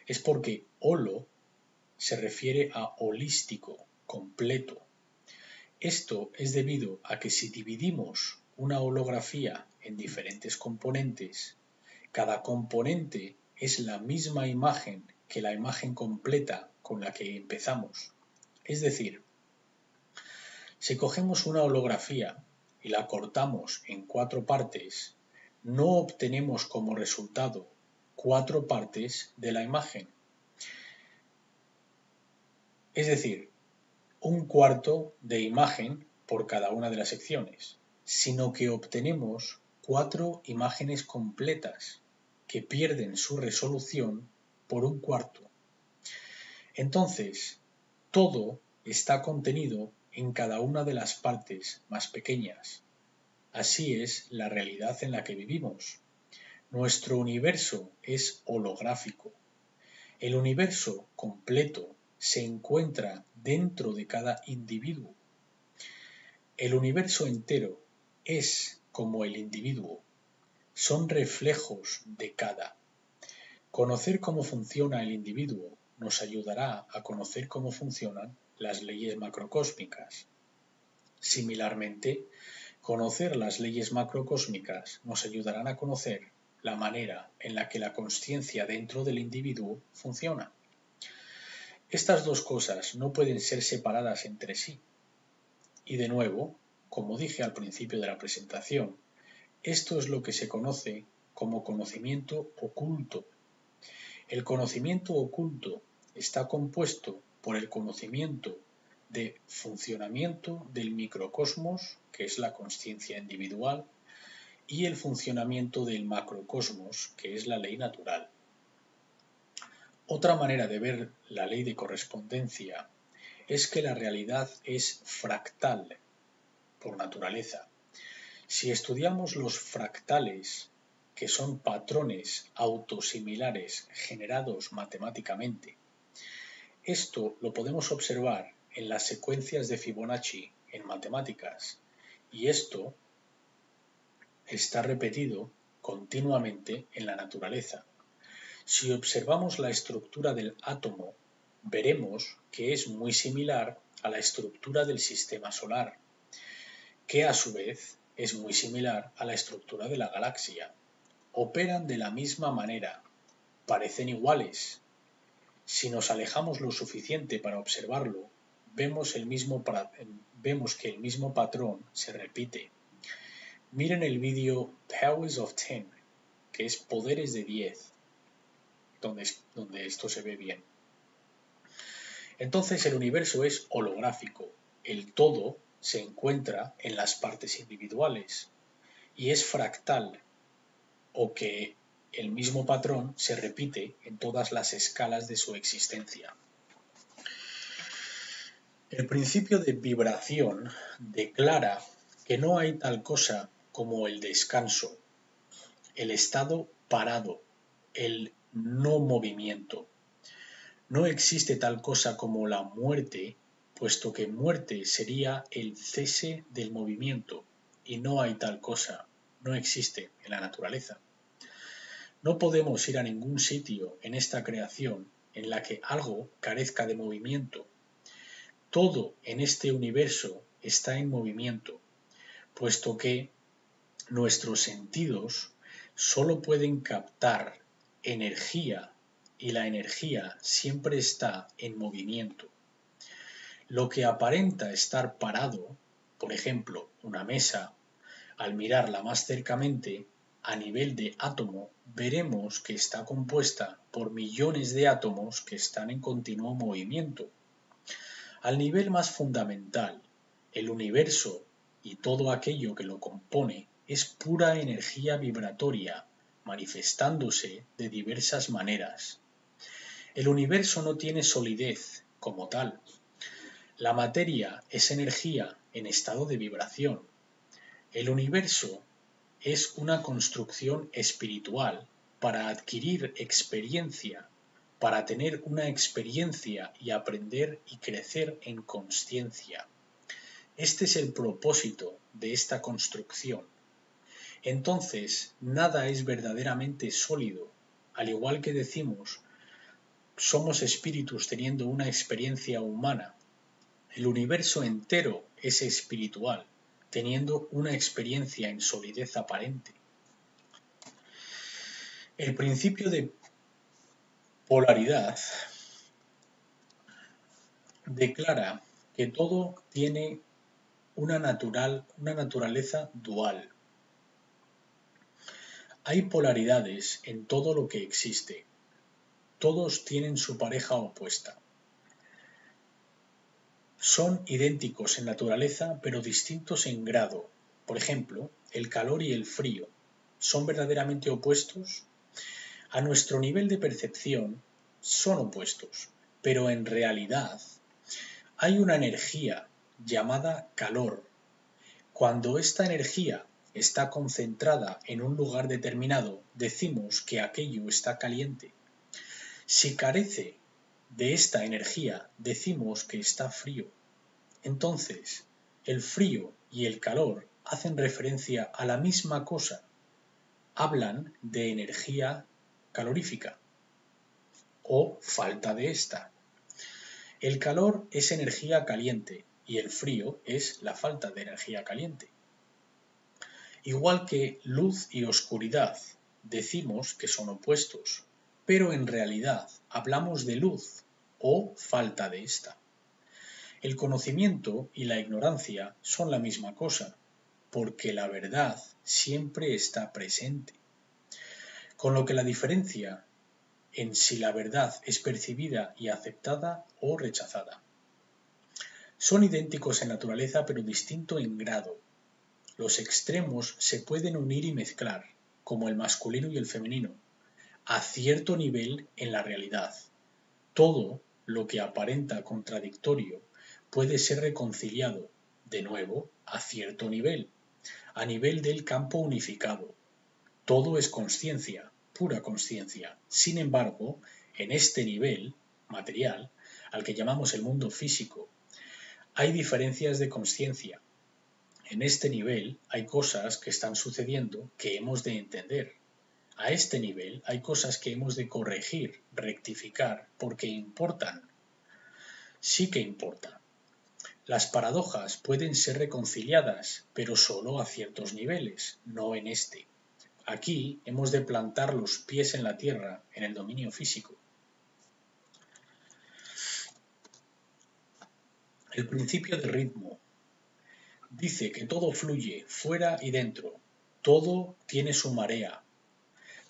Es porque holo se refiere a holístico, completo. Esto es debido a que si dividimos una holografía en diferentes componentes, cada componente es la misma imagen que la imagen completa con la que empezamos. Es decir, si cogemos una holografía y la cortamos en 4 partes, no obtenemos como resultado 4 partes de la imagen. Es decir, un cuarto de imagen por cada una de las secciones, sino que obtenemos 4 imágenes completas que pierden su resolución por un cuarto. Entonces, todo está contenido en cada una de las partes más pequeñas. Así es la realidad en la que vivimos. Nuestro universo es holográfico. El universo completo se encuentra dentro de cada individuo. El universo entero es como el individuo. Son reflejos de cada. Conocer cómo funciona el individuo nos ayudará a conocer cómo funcionan las leyes macrocósmicas. Similarmente, conocer las leyes macrocósmicas nos ayudarán a conocer la manera en la que la consciencia dentro del individuo funciona. Estas dos cosas no pueden ser separadas entre sí. Y de nuevo, como dije al principio de la presentación, esto es lo que se conoce como conocimiento oculto. El conocimiento oculto está compuesto por el conocimiento de funcionamiento del microcosmos, que es la consciencia individual, y el funcionamiento del macrocosmos, que es la ley natural. Otra manera de ver la ley de correspondencia es que la realidad es fractal por naturaleza. Si estudiamos los fractales, que son patrones autosimilares generados matemáticamente, esto lo podemos observar en las secuencias de Fibonacci en matemáticas, y esto está repetido continuamente en la naturaleza. Si observamos la estructura del átomo, veremos que es muy similar a la estructura del sistema solar, que a su vez es muy similar a la estructura de la galaxia. Operan de la misma manera, parecen iguales. Si nos alejamos lo suficiente para observarlo, vemos que el mismo patrón se repite. Miren el vídeo Powers of 10, que es Poderes de 10, donde esto se ve bien. Entonces el universo es holográfico, el todo se encuentra en las partes individuales y es fractal, o que el mismo patrón se repite en todas las escalas de su existencia. El principio de vibración declara que no hay tal cosa como el descanso, el estado parado, el no movimiento. No existe tal cosa como la muerte, puesto que muerte sería el cese del movimiento, y no hay tal cosa, no existe en la naturaleza. No podemos ir a ningún sitio en esta creación en la que algo carezca de movimiento. Todo en este universo está en movimiento, puesto que nuestros sentidos solo pueden captar energía y la energía siempre está en movimiento. Lo que aparenta estar parado, por ejemplo, una mesa, al mirarla más cercamente, a nivel de átomo, veremos que está compuesta por millones de átomos que están en continuo movimiento. Al nivel más fundamental, el universo y todo aquello que lo compone es pura energía vibratoria, manifestándose de diversas maneras. El universo no tiene solidez como tal. La materia es energía en estado de vibración. El universo es una construcción espiritual para adquirir experiencia, para tener una experiencia y aprender y crecer en consciencia. Este es el propósito de esta construcción. Entonces, nada es verdaderamente sólido, al igual que decimos, somos espíritus teniendo una experiencia humana. El universo entero es espiritual, teniendo una experiencia en solidez aparente. El principio de polaridad declara que todo tiene una naturaleza dual. Hay polaridades en todo lo que existe. Todos tienen su pareja opuesta. Son idénticos en naturaleza, pero distintos en grado. Por ejemplo, el calor y el frío. ¿Son verdaderamente opuestos? A nuestro nivel de percepción, son opuestos, pero en realidad hay una energía llamada calor. Cuando esta energía está concentrada en un lugar determinado, decimos que aquello está caliente. Si carece de esta energía, decimos que está frío. Entonces, el frío y el calor hacen referencia a la misma cosa. Hablan de energía calorífica o falta de esta. El calor es energía caliente y el frío es la falta de energía caliente. Igual que luz y oscuridad, decimos que son opuestos, pero en realidad hablamos de luz o falta de esta. El conocimiento y la ignorancia son la misma cosa, porque la verdad siempre está presente. Con lo que la diferencia en si la verdad es percibida y aceptada o rechazada. Son idénticos en naturaleza pero distinto en grado. Los extremos se pueden unir y mezclar, como el masculino y el femenino, a cierto nivel en la realidad. Todo lo que aparenta contradictorio puede ser reconciliado, de nuevo, a cierto nivel, a nivel del campo unificado. Todo es consciencia, pura consciencia. Sin embargo, en este nivel material, al que llamamos el mundo físico, hay diferencias de consciencia. En este nivel hay cosas que están sucediendo que hemos de entender. A este nivel hay cosas que hemos de corregir, rectificar, porque importan. Sí que importan. Las paradojas pueden ser reconciliadas, pero solo a ciertos niveles, no en este. Aquí hemos de plantar los pies en la tierra, en el dominio físico. El principio de ritmo dice que todo fluye fuera y dentro, todo tiene su marea,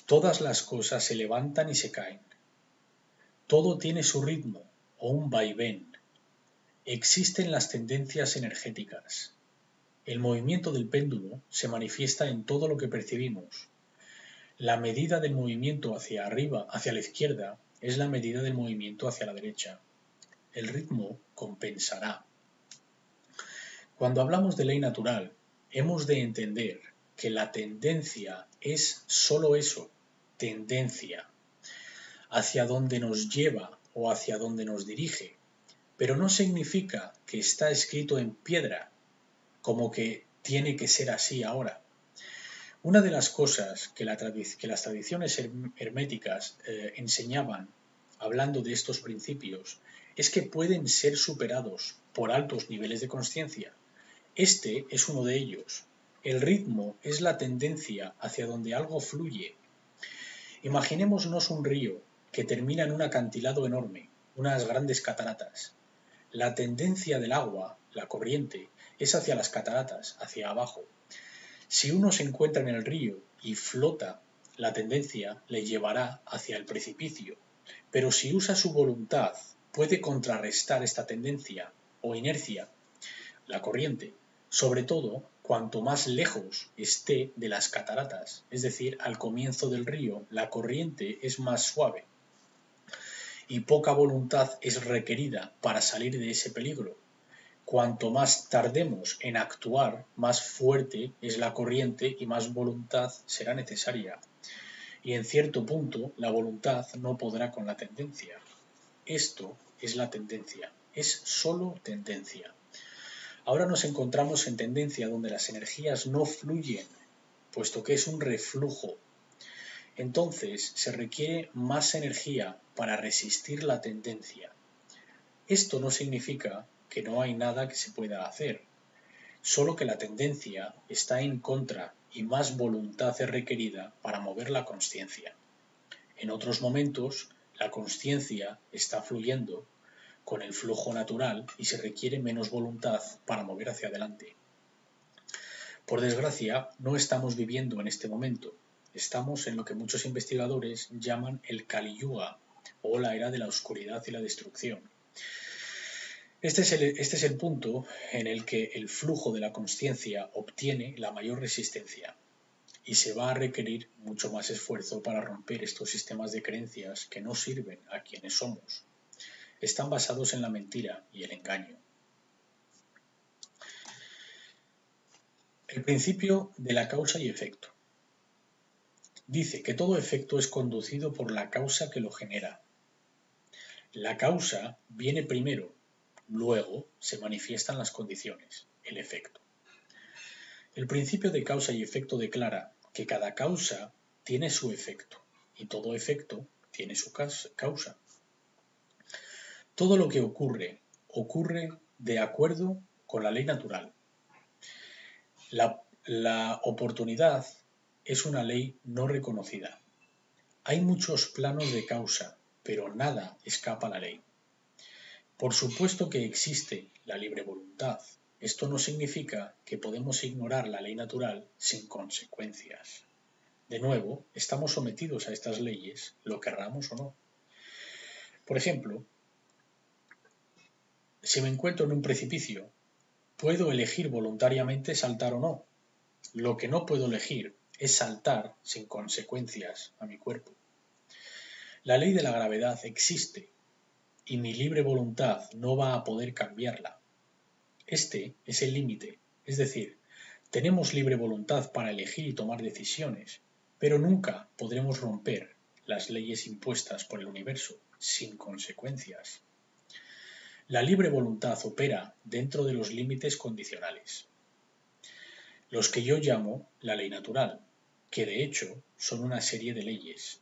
todas las cosas se levantan y se caen, todo tiene su ritmo o un vaivén. Existen las tendencias energéticas. El movimiento del péndulo se manifiesta en todo lo que percibimos. La medida del movimiento hacia arriba, hacia la izquierda, es la medida del movimiento hacia la derecha. El ritmo compensará. Cuando hablamos de ley natural, hemos de entender que la tendencia es sólo eso, tendencia, hacia donde nos lleva o hacia donde nos dirige, pero no significa que está escrito en piedra, como que tiene que ser así ahora. Una de las cosas que las tradiciones herméticas enseñaban hablando de estos principios, es que pueden ser superados por altos niveles de consciencia. Este es uno de ellos. El ritmo es la tendencia hacia donde algo fluye. Imaginémonos un río que termina en un acantilado enorme, unas grandes cataratas. La tendencia del agua, la corriente, es hacia las cataratas, hacia abajo. Si uno se encuentra en el río y flota, la tendencia le llevará hacia el precipicio. Pero si usa su voluntad, puede contrarrestar esta tendencia o inercia, la corriente, sobre todo cuanto más lejos esté de las cataratas, es decir, al comienzo del río, la corriente es más suave y poca voluntad es requerida para salir de ese peligro. Cuanto más tardemos en actuar, más fuerte es la corriente y más voluntad será necesaria. Y en cierto punto la voluntad no podrá con la tendencia. Esto es la tendencia, es solo tendencia. Ahora nos encontramos en tendencia donde las energías no fluyen, puesto que es un reflujo. Entonces se requiere más energía para resistir la tendencia. Esto no significa que no hay nada que se pueda hacer, solo que la tendencia está en contra y más voluntad es requerida para mover la consciencia. En otros momentos, la consciencia está fluyendo con el flujo natural y se requiere menos voluntad para mover hacia adelante. Por desgracia, no estamos viviendo en este momento. Estamos en lo que muchos investigadores llaman el Kali Yuga, o la era de la oscuridad y la destrucción. Este es el punto en el que el flujo de la consciencia obtiene la mayor resistencia y se va a requerir mucho más esfuerzo para romper estos sistemas de creencias que no sirven a quienes somos. Están basados en la mentira y el engaño. El principio de la causa y efecto. Dice que todo efecto es conducido por la causa que lo genera. La causa viene primero, luego se manifiestan las condiciones, el efecto. El principio de causa y efecto declara que cada causa tiene su efecto y todo efecto tiene su causa. Todo lo que ocurre, ocurre de acuerdo con la ley natural. La oportunidad es una ley no reconocida. Hay muchos planos de causa, pero nada escapa a la ley. Por supuesto que existe la libre voluntad. Esto no significa que podemos ignorar la ley natural sin consecuencias. De nuevo, estamos sometidos a estas leyes, lo querramos o no. Por ejemplo, si me encuentro en un precipicio, puedo elegir voluntariamente saltar o no. Lo que no puedo elegir es saltar sin consecuencias a mi cuerpo. La ley de la gravedad existe y mi libre voluntad no va a poder cambiarla. Este es el límite, es decir, tenemos libre voluntad para elegir y tomar decisiones, pero nunca podremos romper las leyes impuestas por el universo sin consecuencias. La libre voluntad opera dentro de los límites condicionales, los que yo llamo la ley natural, que de hecho son una serie de leyes.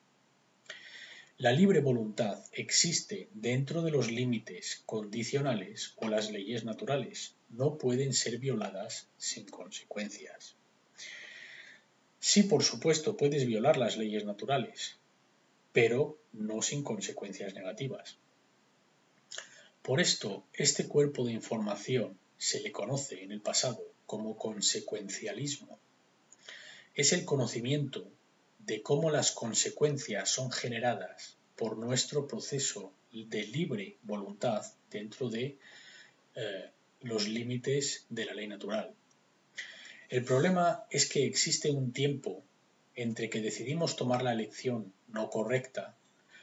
La libre voluntad existe dentro de los límites condicionales o las leyes naturales. No pueden ser violadas sin consecuencias. Sí, por supuesto, puedes violar las leyes naturales, pero no sin consecuencias negativas. Por esto, este cuerpo de información se le conoce en el pasado como consecuencialismo. Es el conocimiento de cómo las consecuencias son generadas por nuestro proceso de libre voluntad dentro de los límites de la ley natural. El problema es que existe un tiempo entre que decidimos tomar la elección no correcta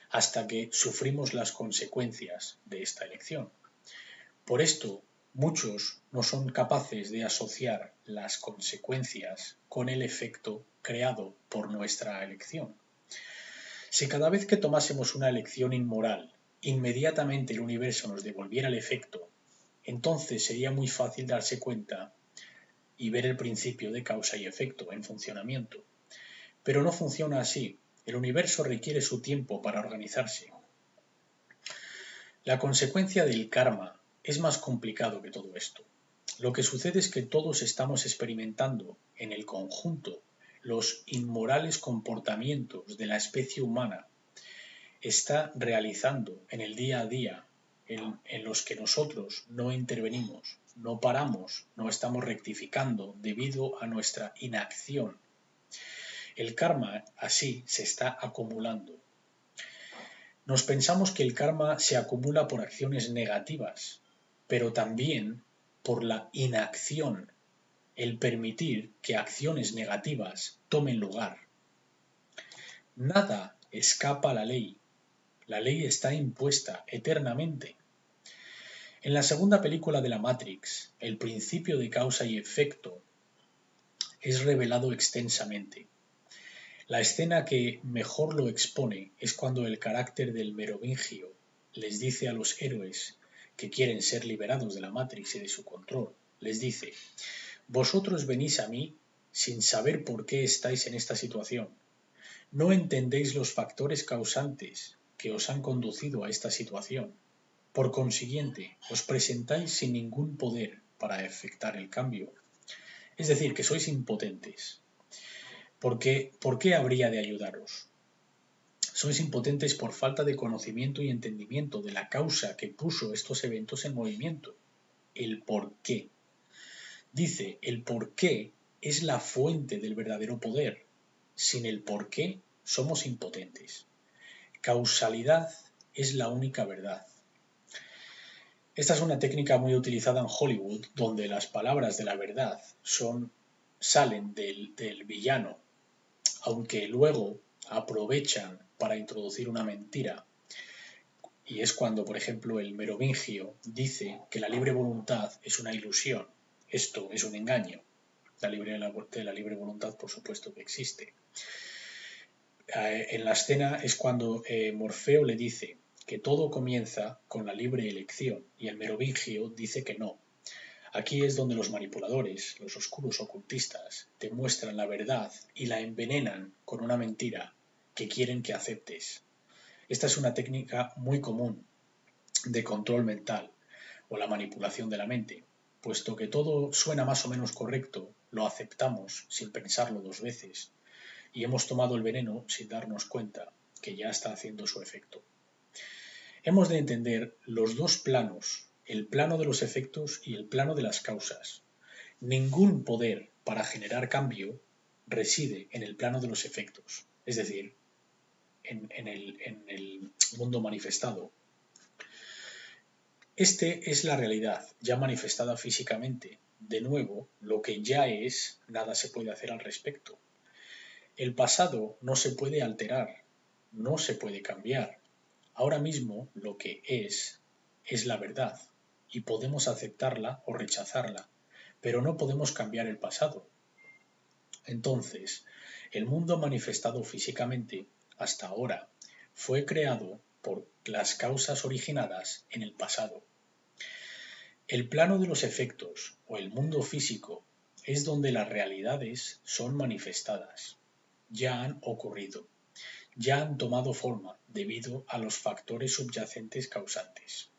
hasta que sufrimos las consecuencias de esta elección. Por esto, muchos no son capaces de asociar las consecuencias con el efecto creado por nuestra elección. Si cada vez que tomásemos una elección inmoral, inmediatamente el universo nos devolviera el efecto, entonces sería muy fácil darse cuenta y ver el principio de causa y efecto en funcionamiento. Pero no funciona así. El universo requiere su tiempo para organizarse. La consecuencia del karma es más complicado que todo esto. Lo que sucede es que todos estamos experimentando en el conjunto los inmorales comportamientos de la especie humana está realizando en el día a día en los que nosotros no intervenimos, no paramos, no estamos rectificando debido a nuestra inacción. El karma así se está acumulando. Nos pensamos que el karma se acumula por acciones negativas, pero también por la inacción, el permitir que acciones negativas tomen lugar. Nada escapa a la ley. La ley está impuesta eternamente. En la segunda película de la Matrix, el principio de causa y efecto es revelado extensamente. La escena que mejor lo expone es cuando el carácter del merovingio les dice a los héroes que quieren ser liberados de la Matrix y de su control, les dice: vosotros venís a mí sin saber por qué estáis en esta situación. No entendéis los factores causantes que os han conducido a esta situación. Por consiguiente, os presentáis sin ningún poder para efectuar el cambio. Es decir, que sois impotentes. ¿Por qué habría de ayudaros? Sois impotentes por falta de conocimiento y entendimiento de la causa que puso estos eventos en movimiento. El por qué. Dice, el por qué es la fuente del verdadero poder. Sin el por qué somos impotentes. Causalidad es la única verdad. Esta es una técnica muy utilizada en Hollywood, donde las palabras de la verdad salen del villano, aunque luego aprovechan para introducir una mentira. Y es cuando, por ejemplo, el merovingio dice que la libre voluntad es una ilusión. Esto es un engaño. La libre voluntad, por supuesto que existe. En la escena es cuando Morfeo le dice que todo comienza con la libre elección y el merovingio dice que no. Aquí es donde los manipuladores, los oscuros ocultistas, te muestran la verdad y la envenenan con una mentira que quieren que aceptes. Esta es una técnica muy común de control mental o la manipulación de la mente, puesto que todo suena más o menos correcto, lo aceptamos sin pensarlo dos veces y hemos tomado el veneno sin darnos cuenta que ya está haciendo su efecto. Hemos de entender los dos planos, el plano de los efectos y el plano de las causas. Ningún poder para generar cambio reside en el plano de los efectos, es decir, en el mundo manifestado. Este es la realidad, ya manifestada físicamente. De nuevo, lo que ya es, nada se puede hacer al respecto. El pasado no se puede alterar, no se puede cambiar. Ahora mismo lo que es la verdad y podemos aceptarla o rechazarla, pero no podemos cambiar el pasado. Entonces, el mundo manifestado físicamente hasta ahora fue creado por las causas originadas en el pasado. El plano de los efectos o el mundo físico es donde las realidades son manifestadas. Ya han ocurrido, ya han tomado forma debido a los factores subyacentes causantes.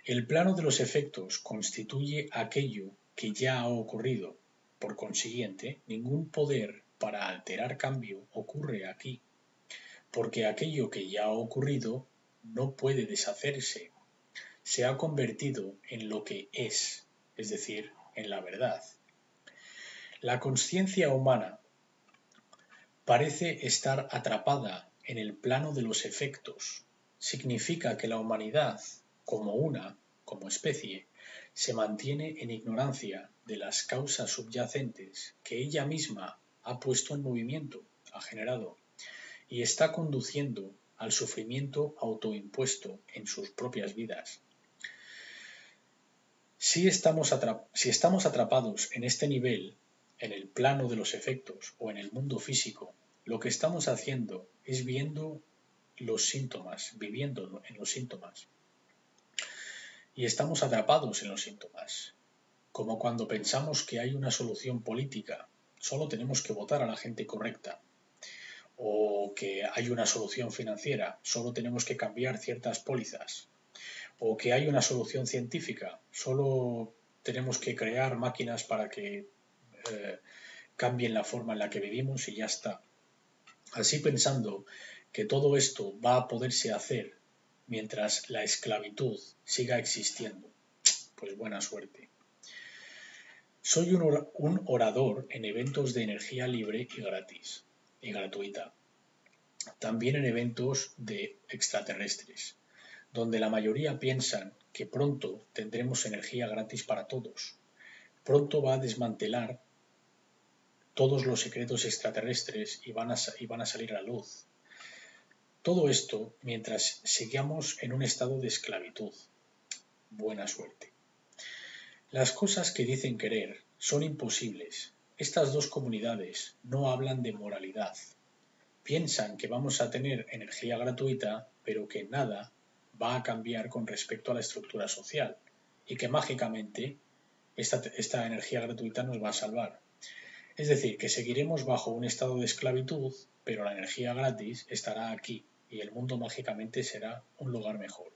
El plano de los efectos constituye aquello que ya ha ocurrido. Por consiguiente, ningún poder para alterar cambio ocurre aquí, porque aquello que ya ha ocurrido no puede deshacerse. Se ha convertido en lo que es decir, en la verdad. La consciencia humana parece estar atrapada en el plano de los efectos. Significa que la humanidad, como especie, se mantiene en ignorancia de las causas subyacentes que ella misma ha puesto en movimiento, ha generado, y está conduciendo al sufrimiento autoimpuesto en sus propias vidas. Si estamos atrapados en este nivel, en el plano de los efectos o en el mundo físico, lo que estamos haciendo es viendo los síntomas, viviendo en los síntomas. Y estamos atrapados en los síntomas. Como cuando pensamos que hay una solución política, solo tenemos que votar a la gente correcta. o que hay una solución financiera, solo tenemos que cambiar ciertas pólizas, o que hay una solución científica, solo tenemos que crear máquinas para que cambien la forma en la que vivimos y ya está. Así pensando que todo esto va a poderse hacer mientras la esclavitud siga existiendo, pues buena suerte. Soy un orador en eventos de energía libre y gratis y gratuita. También en eventos de extraterrestres, donde la mayoría piensan que pronto tendremos energía gratis para todos. Pronto va a desmantelar todos los secretos extraterrestres y van a salir a la luz. Todo esto mientras sigamos en un estado de esclavitud. Buena suerte. Las cosas que dicen querer son imposibles. Estas dos comunidades no hablan de moralidad. Piensan que vamos a tener energía gratuita, pero que nada va a cambiar con respecto a la estructura social y que mágicamente esta energía gratuita nos va a salvar. Es decir, que seguiremos bajo un estado de esclavitud, pero la energía gratis estará aquí y el mundo mágicamente será un lugar mejor.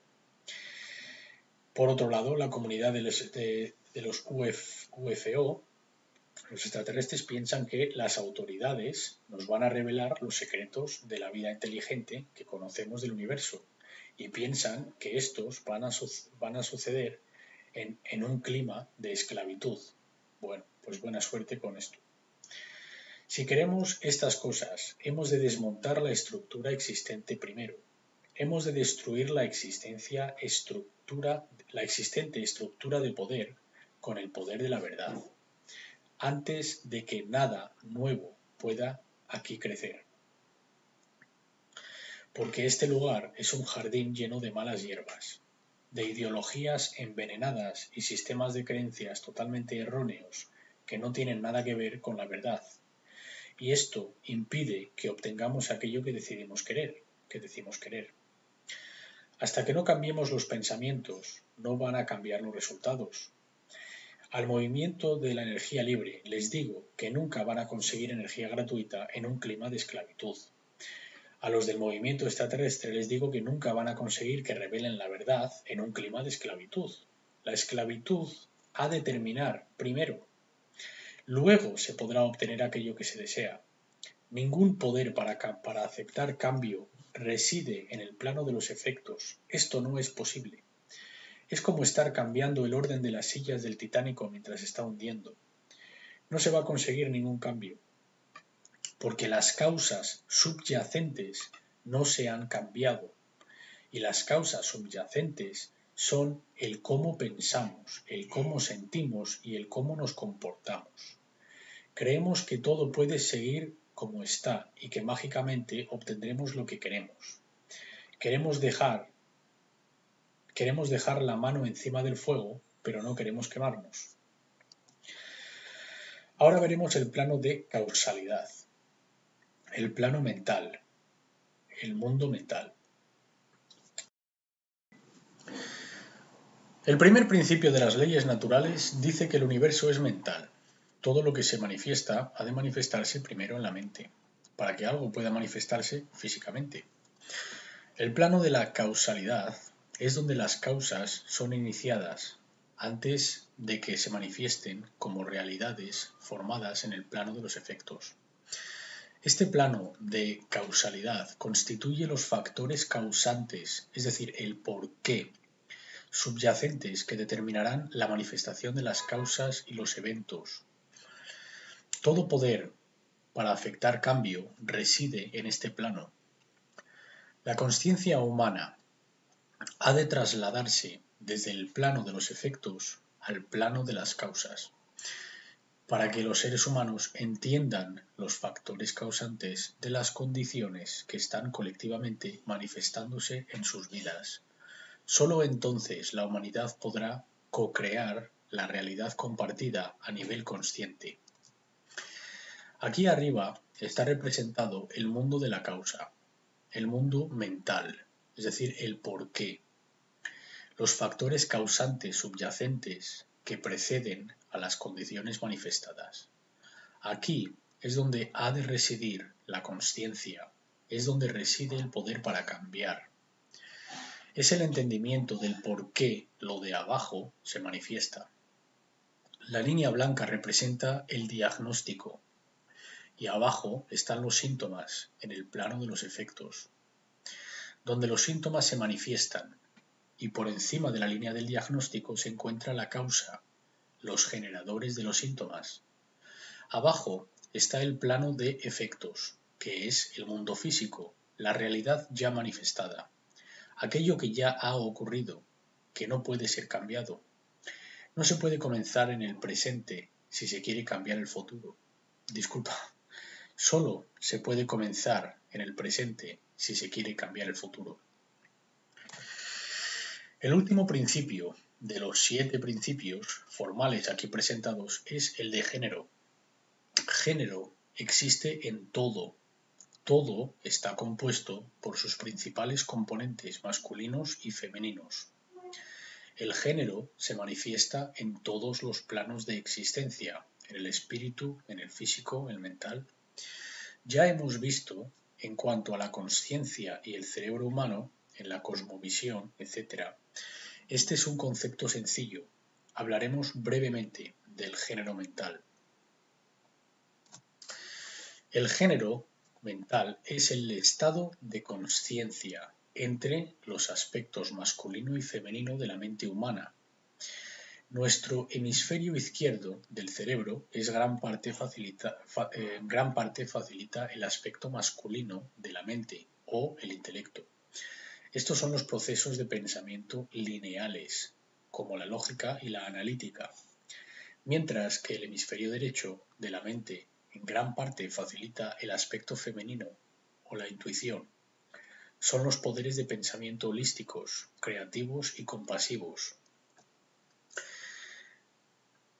Por otro lado, la comunidad de los UFO, los extraterrestres, piensan que las autoridades nos van a revelar los secretos de la vida inteligente que conocemos del universo y piensan que estos van a suceder en un clima de esclavitud. Bueno, pues buena suerte con esto. Si queremos estas cosas, hemos de desmontar la estructura existente primero. Hemos de destruir la existente estructura de poder con el poder de la verdad, antes de que nada nuevo pueda aquí crecer. Porque este lugar es un jardín lleno de malas hierbas, de ideologías envenenadas y sistemas de creencias totalmente erróneos que no tienen nada que ver con la verdad. Y esto impide que obtengamos aquello que decimos querer. Hasta que no cambiemos los pensamientos, no van a cambiar los resultados. Al movimiento de la energía libre les digo que nunca van a conseguir energía gratuita en un clima de esclavitud. A los del movimiento extraterrestre les digo que nunca van a conseguir que revelen la verdad en un clima de esclavitud. La esclavitud ha de terminar primero. Luego se podrá obtener aquello que se desea. Ningún poder para aceptar cambio reside en el plano de los efectos. Esto no es posible. Es como estar cambiando el orden de las sillas del Titánico mientras está hundiendo. No se va a conseguir ningún cambio, porque las causas subyacentes no se han cambiado. Y las causas subyacentes son el cómo pensamos, el cómo sentimos y el cómo nos comportamos. Creemos que todo puede seguir como está y que mágicamente obtendremos lo que queremos. Queremos dejar la mano encima del fuego, pero no queremos quemarnos. Ahora veremos el plano de causalidad, el plano mental, el mundo mental. El primer principio de las leyes naturales dice que el universo es mental. Todo lo que se manifiesta ha de manifestarse primero en la mente, para que algo pueda manifestarse físicamente. El plano de la causalidad es donde las causas son iniciadas antes de que se manifiesten como realidades formadas en el plano de los efectos. Este plano de causalidad constituye los factores causantes, es decir, el porqué, subyacentes que determinarán la manifestación de las causas y los eventos. Todo poder para afectar cambio reside en este plano. La consciencia humana ha de trasladarse desde el plano de los efectos al plano de las causas, para que los seres humanos entiendan los factores causantes de las condiciones que están colectivamente manifestándose en sus vidas. Solo entonces la humanidad podrá co-crear la realidad compartida a nivel consciente. Aquí arriba está representado el mundo de la causa, el mundo mental, es decir, el porqué, los factores causantes subyacentes que preceden a las condiciones manifestadas. Aquí es donde ha de residir la consciencia, es donde reside el poder para cambiar. Es el entendimiento del por qué lo de abajo se manifiesta. La línea blanca representa el diagnóstico y abajo están los síntomas en el plano de los efectos, donde los síntomas se manifiestan y por encima de la línea del diagnóstico se encuentra la causa, los generadores de los síntomas. Abajo está el plano de efectos, que es el mundo físico, la realidad ya manifestada, aquello que ya ha ocurrido, que no puede ser cambiado. No se puede comenzar en el presente si se quiere cambiar el futuro. Disculpa, solo se puede comenzar en el presente si se quiere cambiar el futuro. El último principio de los 7 principios formales aquí presentados es el de género. Género existe en todo. Todo está compuesto por sus principales componentes masculinos y femeninos. El género se manifiesta en todos los planos de existencia, en el espíritu, en el físico, en el mental. Ya hemos visto, en cuanto a la consciencia y el cerebro humano, en la cosmovisión, etc. Este es un concepto sencillo. Hablaremos brevemente del género mental. El género mental es el estado de consciencia entre los aspectos masculino y femenino de la mente humana. Nuestro hemisferio izquierdo del cerebro gran parte facilita el aspecto masculino de la mente o el intelecto. Estos son los procesos de pensamiento lineales, como la lógica y la analítica, mientras que el hemisferio derecho de la mente en gran parte facilita el aspecto femenino o la intuición. Son los poderes de pensamiento holísticos, creativos y compasivos.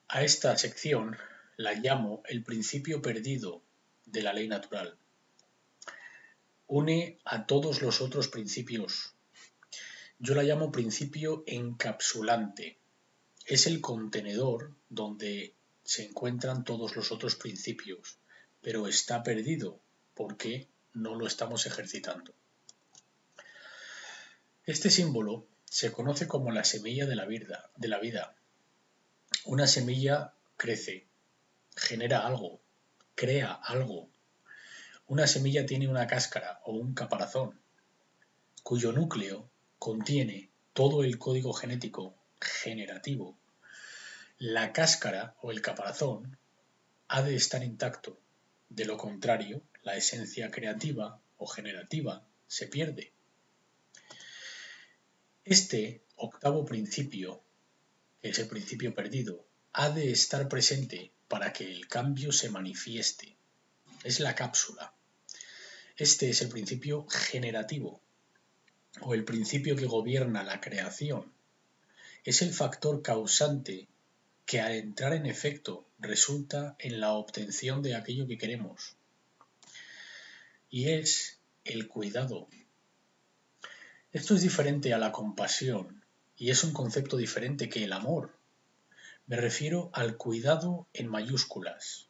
A esta sección la llamo el principio perdido de la ley natural. Une a todos los otros principios. Yo la llamo principio encapsulante. Es el contenedor donde se encuentran todos los otros principios, pero está perdido porque no lo estamos ejercitando. Este símbolo se conoce como la semilla de la vida. Una semilla crece, genera algo, crea algo. Una semilla tiene una cáscara o un caparazón, cuyo núcleo contiene todo el código genético generativo. La cáscara o el caparazón ha de estar intacto, de lo contrario, la esencia creativa o generativa se pierde. Este octavo principio, que es el principio perdido, ha de estar presente para que el cambio se manifieste. Es la cápsula. Este es el principio generativo, o el principio que gobierna la creación. Es el factor causante que al entrar en efecto resulta en la obtención de aquello que queremos. Y es el cuidado. Esto es diferente a la compasión y es un concepto diferente que el amor. Me refiero al cuidado en mayúsculas,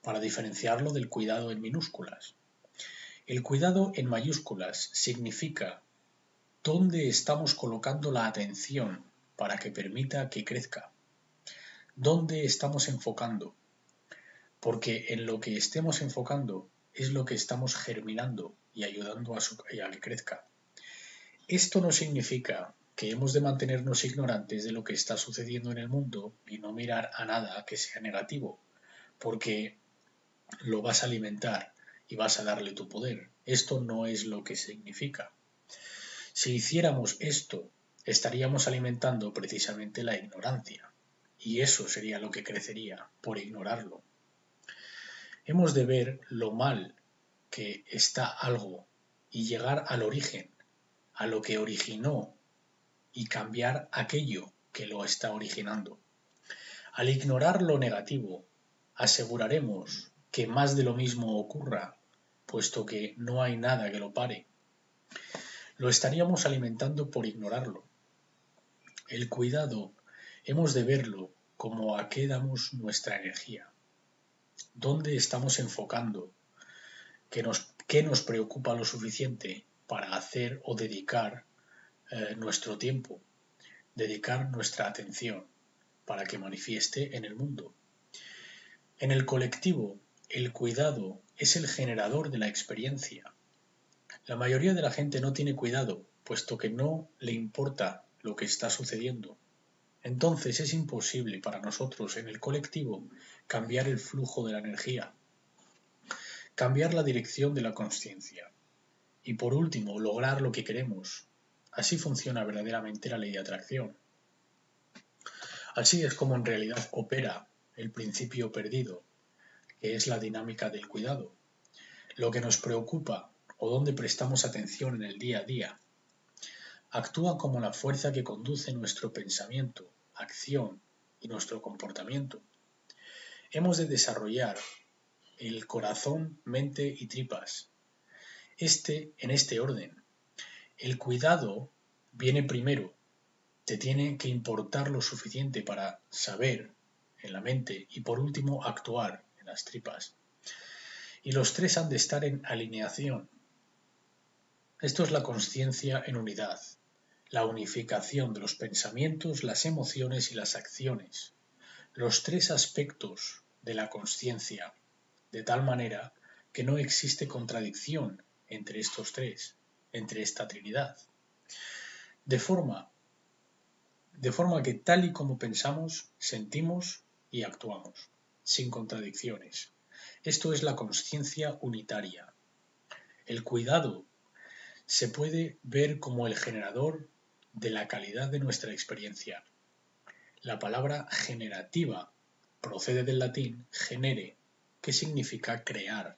para diferenciarlo del cuidado en minúsculas. El cuidado en mayúsculas significa dónde estamos colocando la atención para que permita que crezca. ¿Dónde estamos enfocando? Porque en lo que estemos enfocando es lo que estamos germinando y ayudando a que crezca. Esto no significa que hemos de mantenernos ignorantes de lo que está sucediendo en el mundo y no mirar a nada que sea negativo, porque lo vas a alimentar y vas a darle tu poder. Esto no es lo que significa. Si hiciéramos esto, estaríamos alimentando precisamente la ignorancia, y eso sería lo que crecería por ignorarlo. Hemos de ver lo mal que está algo y llegar al origen, a lo que originó y cambiar aquello que lo está originando. Al ignorar lo negativo, aseguraremos que más de lo mismo ocurra, puesto que no hay nada que lo pare. Lo estaríamos alimentando por ignorarlo. El cuidado hemos de verlo como a qué damos nuestra energía, dónde estamos enfocando ¿Qué nos preocupa lo suficiente para hacer o dedicar nuestro tiempo, dedicar nuestra atención para que manifieste en el mundo? En el colectivo, el cuidado es el generador de la experiencia. La mayoría de la gente no tiene cuidado, puesto que no le importa lo que está sucediendo. Entonces es imposible para nosotros en el colectivo cambiar el flujo de la energía, cambiar la dirección de la consciencia y por último lograr lo que queremos. Así funciona verdaderamente la ley de atracción. Así es como en realidad opera el principio perdido, que es la dinámica del cuidado. Lo que nos preocupa o donde prestamos atención en el día a día actúa como la fuerza que conduce nuestro pensamiento, acción y nuestro comportamiento. Hemos de desarrollar el corazón, mente y tripas. En este orden. El cuidado viene primero. Te tiene que importar lo suficiente para saber en la mente y por último actuar en las tripas. Y los tres han de estar en alineación. Esto es la consciencia en unidad, la unificación de los pensamientos, las emociones y las acciones. Los tres aspectos de la consciencia, de tal manera que no existe contradicción entre estos tres, entre esta Trinidad. De forma que tal y como pensamos, sentimos y actuamos, sin contradicciones. Esto es la consciencia unitaria. El cuidado se puede ver como el generador de la calidad de nuestra experiencia. La palabra generativa procede del latín genere, que significa crear.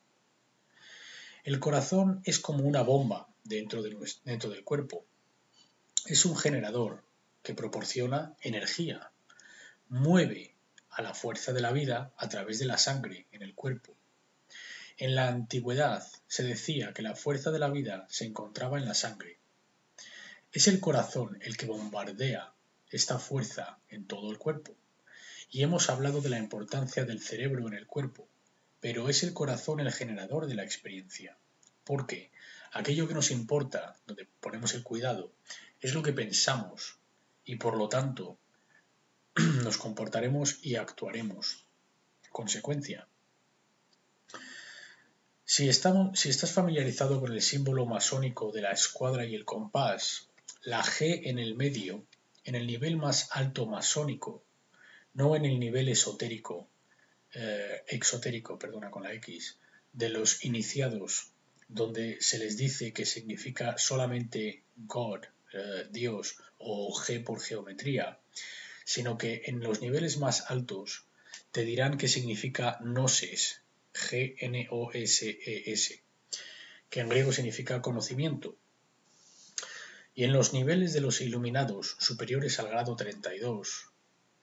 El corazón es como una bomba dentro del cuerpo. Es un generador que proporciona energía, mueve a la fuerza de la vida a través de la sangre en el cuerpo. En la antigüedad se decía que la fuerza de la vida se encontraba en la sangre. Es el corazón el que bombardea esta fuerza en todo el cuerpo. Y hemos hablado de la importancia del cerebro en el cuerpo, pero es el corazón el generador de la experiencia. Porque aquello que nos importa, donde ponemos el cuidado, es lo que pensamos y por lo tanto nos comportaremos y actuaremos en consecuencia. Si estás familiarizado con el símbolo masónico de la escuadra y el compás, la G en el medio, en el nivel más alto masónico, no en el nivel exotérico, con la X, de los iniciados, donde se les dice que significa solamente God, Dios, o G por geometría, sino que en los niveles más altos te dirán que significa gnosis, G-N-O-S-E-S, que en griego significa conocimiento. Y en los niveles de los iluminados superiores al grado 32,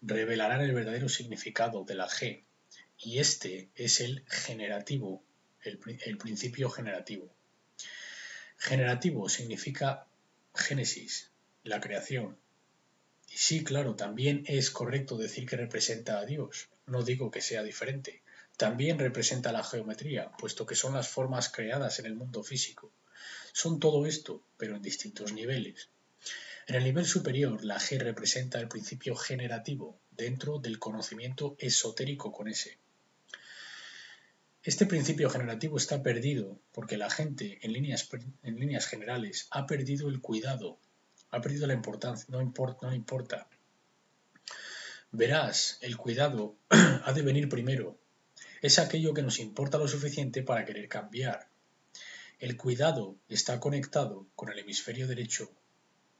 revelarán el verdadero significado de la G, y este es el generativo, el principio generativo. Generativo significa génesis, la creación. Y sí, claro, también es correcto decir que representa a Dios. No digo que sea diferente. También representa la geometría, puesto que son las formas creadas en el mundo físico. Son todo esto, pero en distintos niveles. En el nivel superior, la G representa el principio generativo, dentro del conocimiento esotérico con S. Este principio generativo está perdido porque la gente, en líneas generales, ha perdido el cuidado, ha perdido la importancia, no importa. Verás, el cuidado ha de venir primero. Es aquello que nos importa lo suficiente para querer cambiar. El cuidado está conectado con el hemisferio derecho,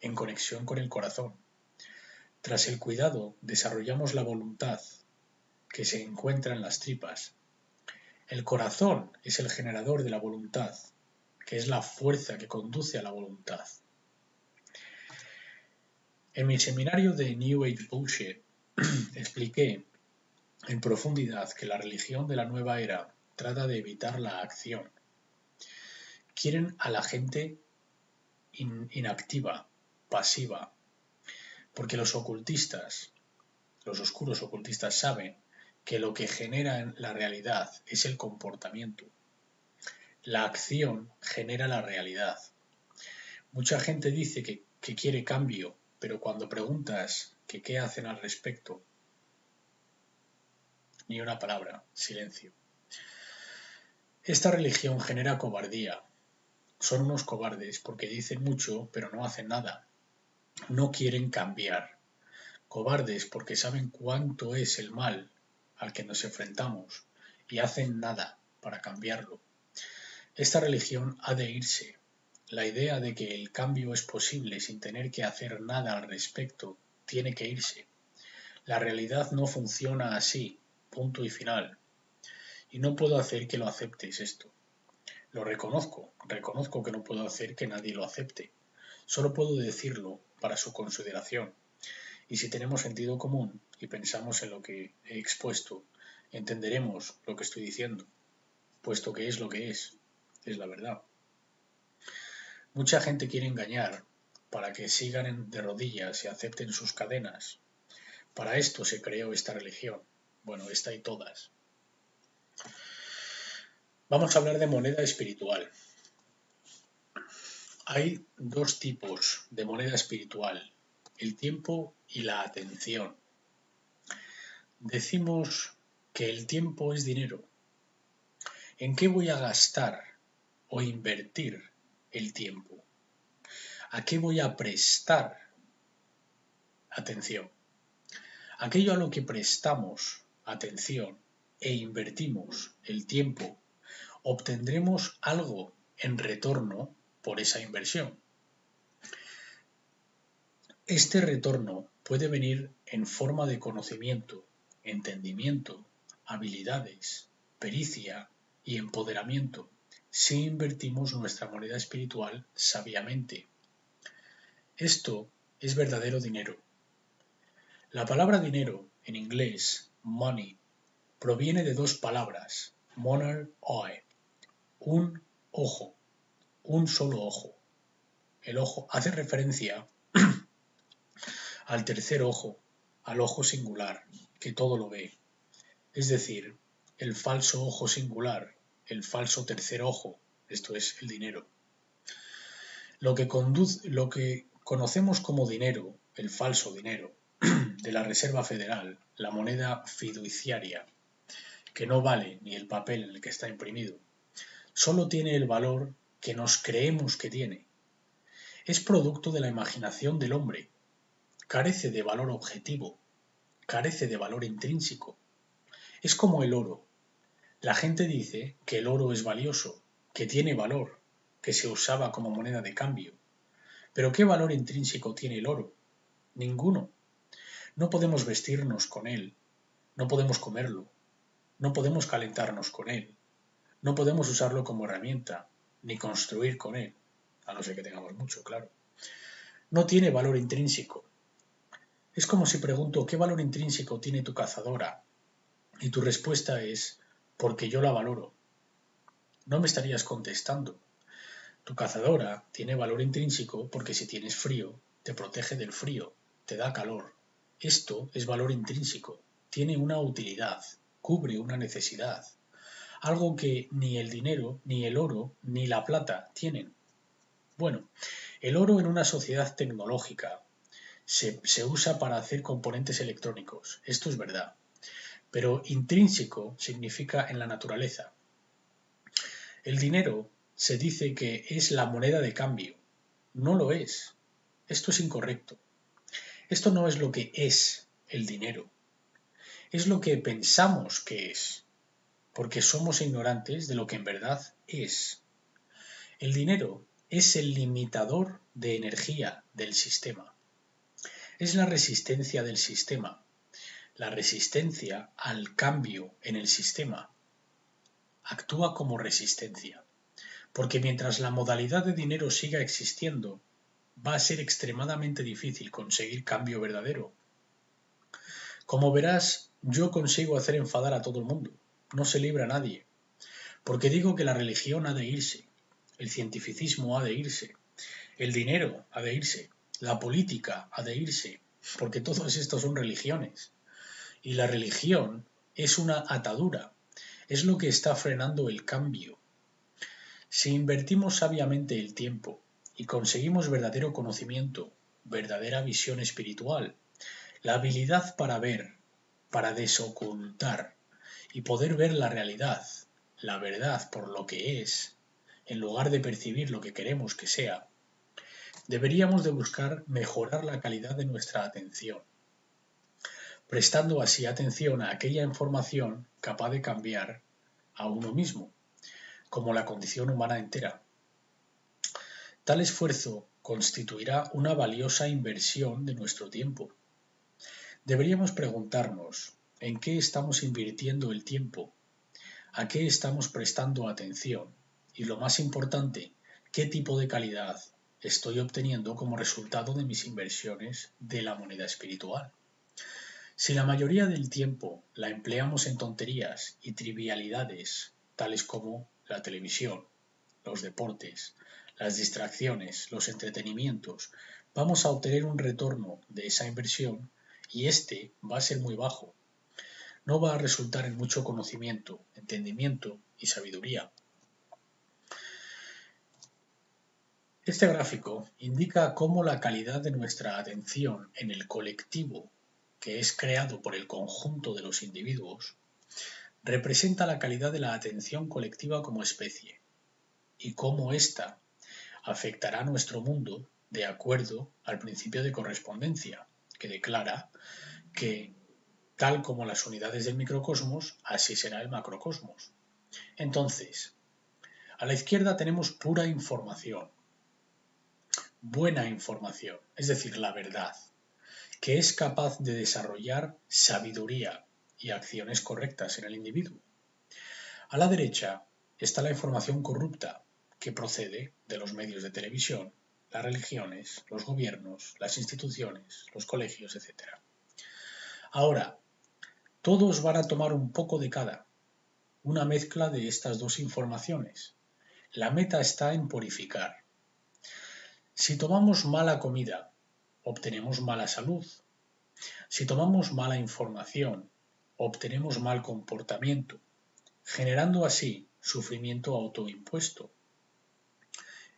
en conexión con el corazón. Tras el cuidado, desarrollamos la voluntad, que se encuentra en las tripas. El corazón es el generador de la voluntad, que es la fuerza que conduce a la voluntad. En mi seminario de New Age Bullshit expliqué en profundidad que la religión de la nueva era trata de evitar la acción. Quieren a la gente inactiva, pasiva, porque los oscuros ocultistas saben que lo que genera la realidad es el comportamiento. La acción genera la realidad. Mucha gente dice que quiere cambio, pero cuando preguntas que qué hacen al respecto, ni una palabra, silencio. Esta religión genera cobardía. Son unos cobardes porque dicen mucho pero no hacen nada. No quieren cambiar. Cobardes porque saben cuánto es el mal al que nos enfrentamos y hacen nada para cambiarlo. Esta religión ha de irse. La idea de que el cambio es posible sin tener que hacer nada al respecto tiene que irse. La realidad no funciona así, punto y final. Y no puedo hacer que lo aceptes esto. Lo reconozco que no puedo hacer que nadie lo acepte. Solo puedo decirlo para su consideración. Y si tenemos sentido común y pensamos en lo que he expuesto, entenderemos lo que estoy diciendo, puesto que es lo que es la verdad. Mucha gente quiere engañar para que sigan de rodillas y acepten sus cadenas. Para esto se creó esta religión. Bueno, esta y todas. Vamos a hablar de moneda espiritual. Hay dos tipos de moneda espiritual, el tiempo y la atención. Decimos que el tiempo es dinero. ¿En qué voy a gastar o invertir el tiempo? ¿A qué voy a prestar atención? Aquello a lo que prestamos atención e invertimos el tiempo, obtendremos algo en retorno por esa inversión. Este retorno puede venir en forma de conocimiento, entendimiento, habilidades, pericia y empoderamiento, si invertimos nuestra moneda espiritual sabiamente. Esto es verdadero dinero. La palabra dinero, en inglés, money, proviene de dos palabras, monad eye, un ojo, un solo ojo. El ojo hace referencia al tercer ojo, al ojo singular, que todo lo ve. Es decir, el falso ojo singular, el falso tercer ojo, esto es el dinero. Lo que conocemos como dinero, el falso dinero, de la Reserva Federal, la moneda fiduciaria, que no vale ni el papel en el que está imprimido, solo tiene el valor que nos creemos que tiene. Es producto de la imaginación del hombre, carece de valor objetivo, carece de valor intrínseco. Es como el oro. La gente dice que el oro es valioso, que tiene valor, que se usaba como moneda de cambio. Pero ¿qué valor intrínseco tiene el oro? Ninguno. No podemos vestirnos con él, no podemos comerlo, no podemos calentarnos con él, no podemos usarlo como herramienta, ni construir con él, a no ser que tengamos mucho, claro. No tiene valor intrínseco. Es como si pregunto, ¿qué valor intrínseco tiene tu cazadora? Y tu respuesta es, porque yo la valoro. No me estarías contestando. Tu cazadora tiene valor intrínseco porque si tienes frío, te protege del frío, te da calor. Esto es valor intrínseco, tiene una utilidad, cubre una necesidad, algo que ni el dinero, ni el oro, ni la plata tienen. Bueno, el oro en una sociedad tecnológica se usa para hacer componentes electrónicos, esto es verdad, pero intrínseco significa en la naturaleza. El dinero se dice que es la moneda de cambio, no lo es, esto es incorrecto. Esto no es lo que es el dinero, es lo que pensamos que es, porque somos ignorantes de lo que en verdad es. El dinero es el limitador de energía del sistema. Es la resistencia del sistema, la resistencia al cambio en el sistema. Actúa como resistencia, porque mientras la modalidad de dinero siga existiendo, va a ser extremadamente difícil conseguir cambio verdadero. Como verás, yo consigo hacer enfadar a todo el mundo, no se libra a nadie, porque digo que la religión ha de irse, el cientificismo ha de irse, el dinero ha de irse, la política ha de irse, porque todos estos son religiones. Y la religión es una atadura, es lo que está frenando el cambio. Si invertimos sabiamente el tiempo y conseguimos verdadero conocimiento, verdadera visión espiritual, la habilidad para ver, para desocultar y poder ver la realidad, la verdad por lo que es, en lugar de percibir lo que queremos que sea, deberíamos de buscar mejorar la calidad de nuestra atención, prestando así atención a aquella información capaz de cambiar a uno mismo, como la condición humana entera. Tal esfuerzo constituirá una valiosa inversión de nuestro tiempo. Deberíamos preguntarnos en qué estamos invirtiendo el tiempo, a qué estamos prestando atención y, lo más importante, qué tipo de calidad estoy obteniendo como resultado de mis inversiones de la moneda espiritual. Si la mayoría del tiempo la empleamos en tonterías y trivialidades, tales como la televisión, los deportes, las distracciones, los entretenimientos, vamos a obtener un retorno de esa inversión y este va a ser muy bajo. No va a resultar en mucho conocimiento, entendimiento y sabiduría. Este gráfico indica cómo la calidad de nuestra atención en el colectivo, que es creado por el conjunto de los individuos, representa la calidad de la atención colectiva como especie, y cómo ésta afectará a nuestro mundo de acuerdo al principio de correspondencia, que declara que, tal como las unidades del microcosmos, así será el macrocosmos. Entonces, a la izquierda tenemos pura información, buena información, es decir, la verdad, que es capaz de desarrollar sabiduría y acciones correctas en el individuo. A la derecha está la información corrupta, que procede de los medios de televisión, las religiones, los gobiernos, las instituciones, los colegios, etc. Ahora, todos van a tomar un poco de cada, una mezcla de estas dos informaciones. La meta está en purificar. Si tomamos mala comida, obtenemos mala salud. Si tomamos mala información, obtenemos mal comportamiento, generando así sufrimiento autoimpuesto.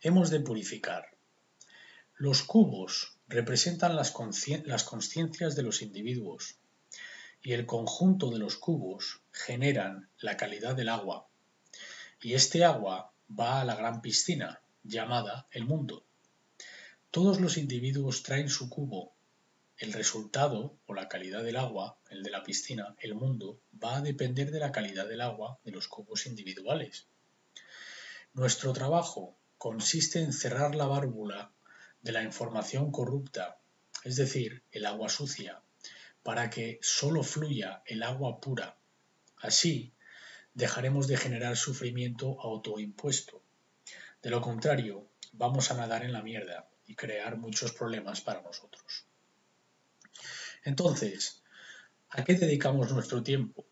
Hemos de purificar. Los cubos representan las consciencias de los individuos y el conjunto de los cubos generan la calidad del agua. Y este agua va a la gran piscina llamada el mundo. Todos los individuos traen su cubo. El resultado o la calidad del agua, el de la piscina, el mundo, va a depender de la calidad del agua de los cubos individuales. Nuestro trabajo consiste en cerrar la válvula de la información corrupta, es decir, el agua sucia, para que solo fluya el agua pura. Así, dejaremos de generar sufrimiento autoimpuesto. De lo contrario, vamos a nadar en la mierda y crear muchos problemas para nosotros. Entonces, ¿a qué dedicamos nuestro tiempo?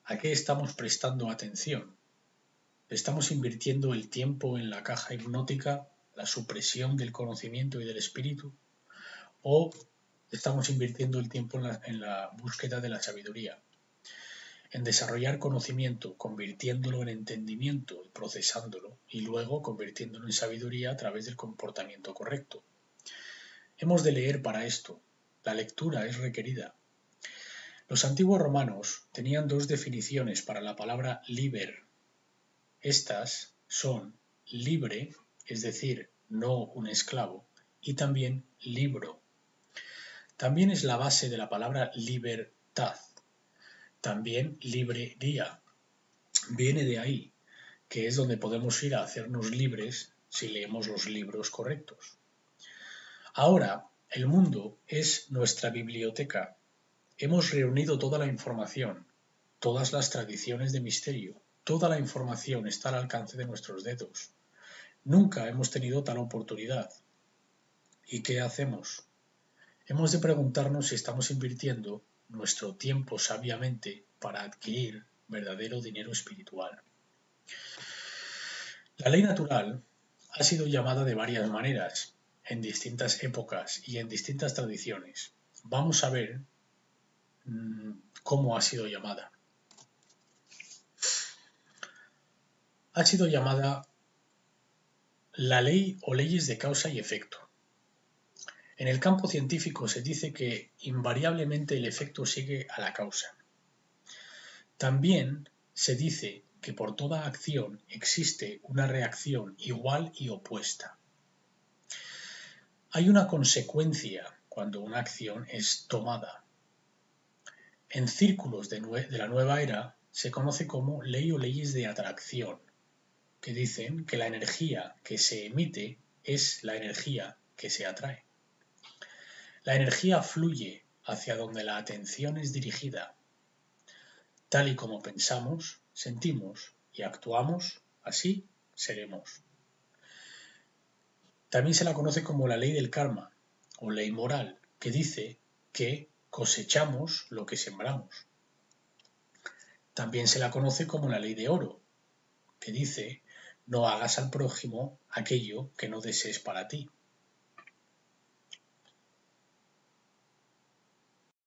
¿A qué estamos prestando atención? ¿Estamos invirtiendo el tiempo en la caja hipnótica, la supresión del conocimiento y del espíritu? ¿O estamos invirtiendo el tiempo en la búsqueda de la sabiduría? En desarrollar conocimiento, convirtiéndolo en entendimiento y procesándolo, y luego convirtiéndolo en sabiduría a través del comportamiento correcto. Hemos de leer para esto. La lectura es requerida. Los antiguos romanos tenían dos definiciones para la palabra liber. Estas son libre, es decir, no un esclavo, y también libro. También es la base de la palabra libertad. También librería. Viene de ahí, que es donde podemos ir a hacernos libres si leemos los libros correctos. Ahora, el mundo es nuestra biblioteca. Hemos reunido toda la información, todas las tradiciones de misterio. Toda la información está al alcance de nuestros dedos. Nunca hemos tenido tal oportunidad. ¿Y qué hacemos? Hemos de preguntarnos si estamos invirtiendo nuestro tiempo sabiamente para adquirir verdadero dinero espiritual. La ley natural ha sido llamada de varias maneras, en distintas épocas y en distintas tradiciones. Vamos a ver cómo ha sido llamada. Ha sido llamada La ley o leyes de causa y efecto. En el campo científico se dice que invariablemente el efecto sigue a la causa. También se dice que por toda acción existe una reacción igual y opuesta. Hay una consecuencia cuando una acción es tomada. En círculos de la nueva era se conoce como ley o leyes de atracción, que dicen que la energía que se emite es la energía que se atrae. La energía fluye hacia donde la atención es dirigida. Tal y como pensamos, sentimos y actuamos, así seremos. También se la conoce como la ley del karma o ley moral, que dice que cosechamos lo que sembramos. También se la conoce como la ley de oro, que dice no hagas al prójimo aquello que no desees para ti.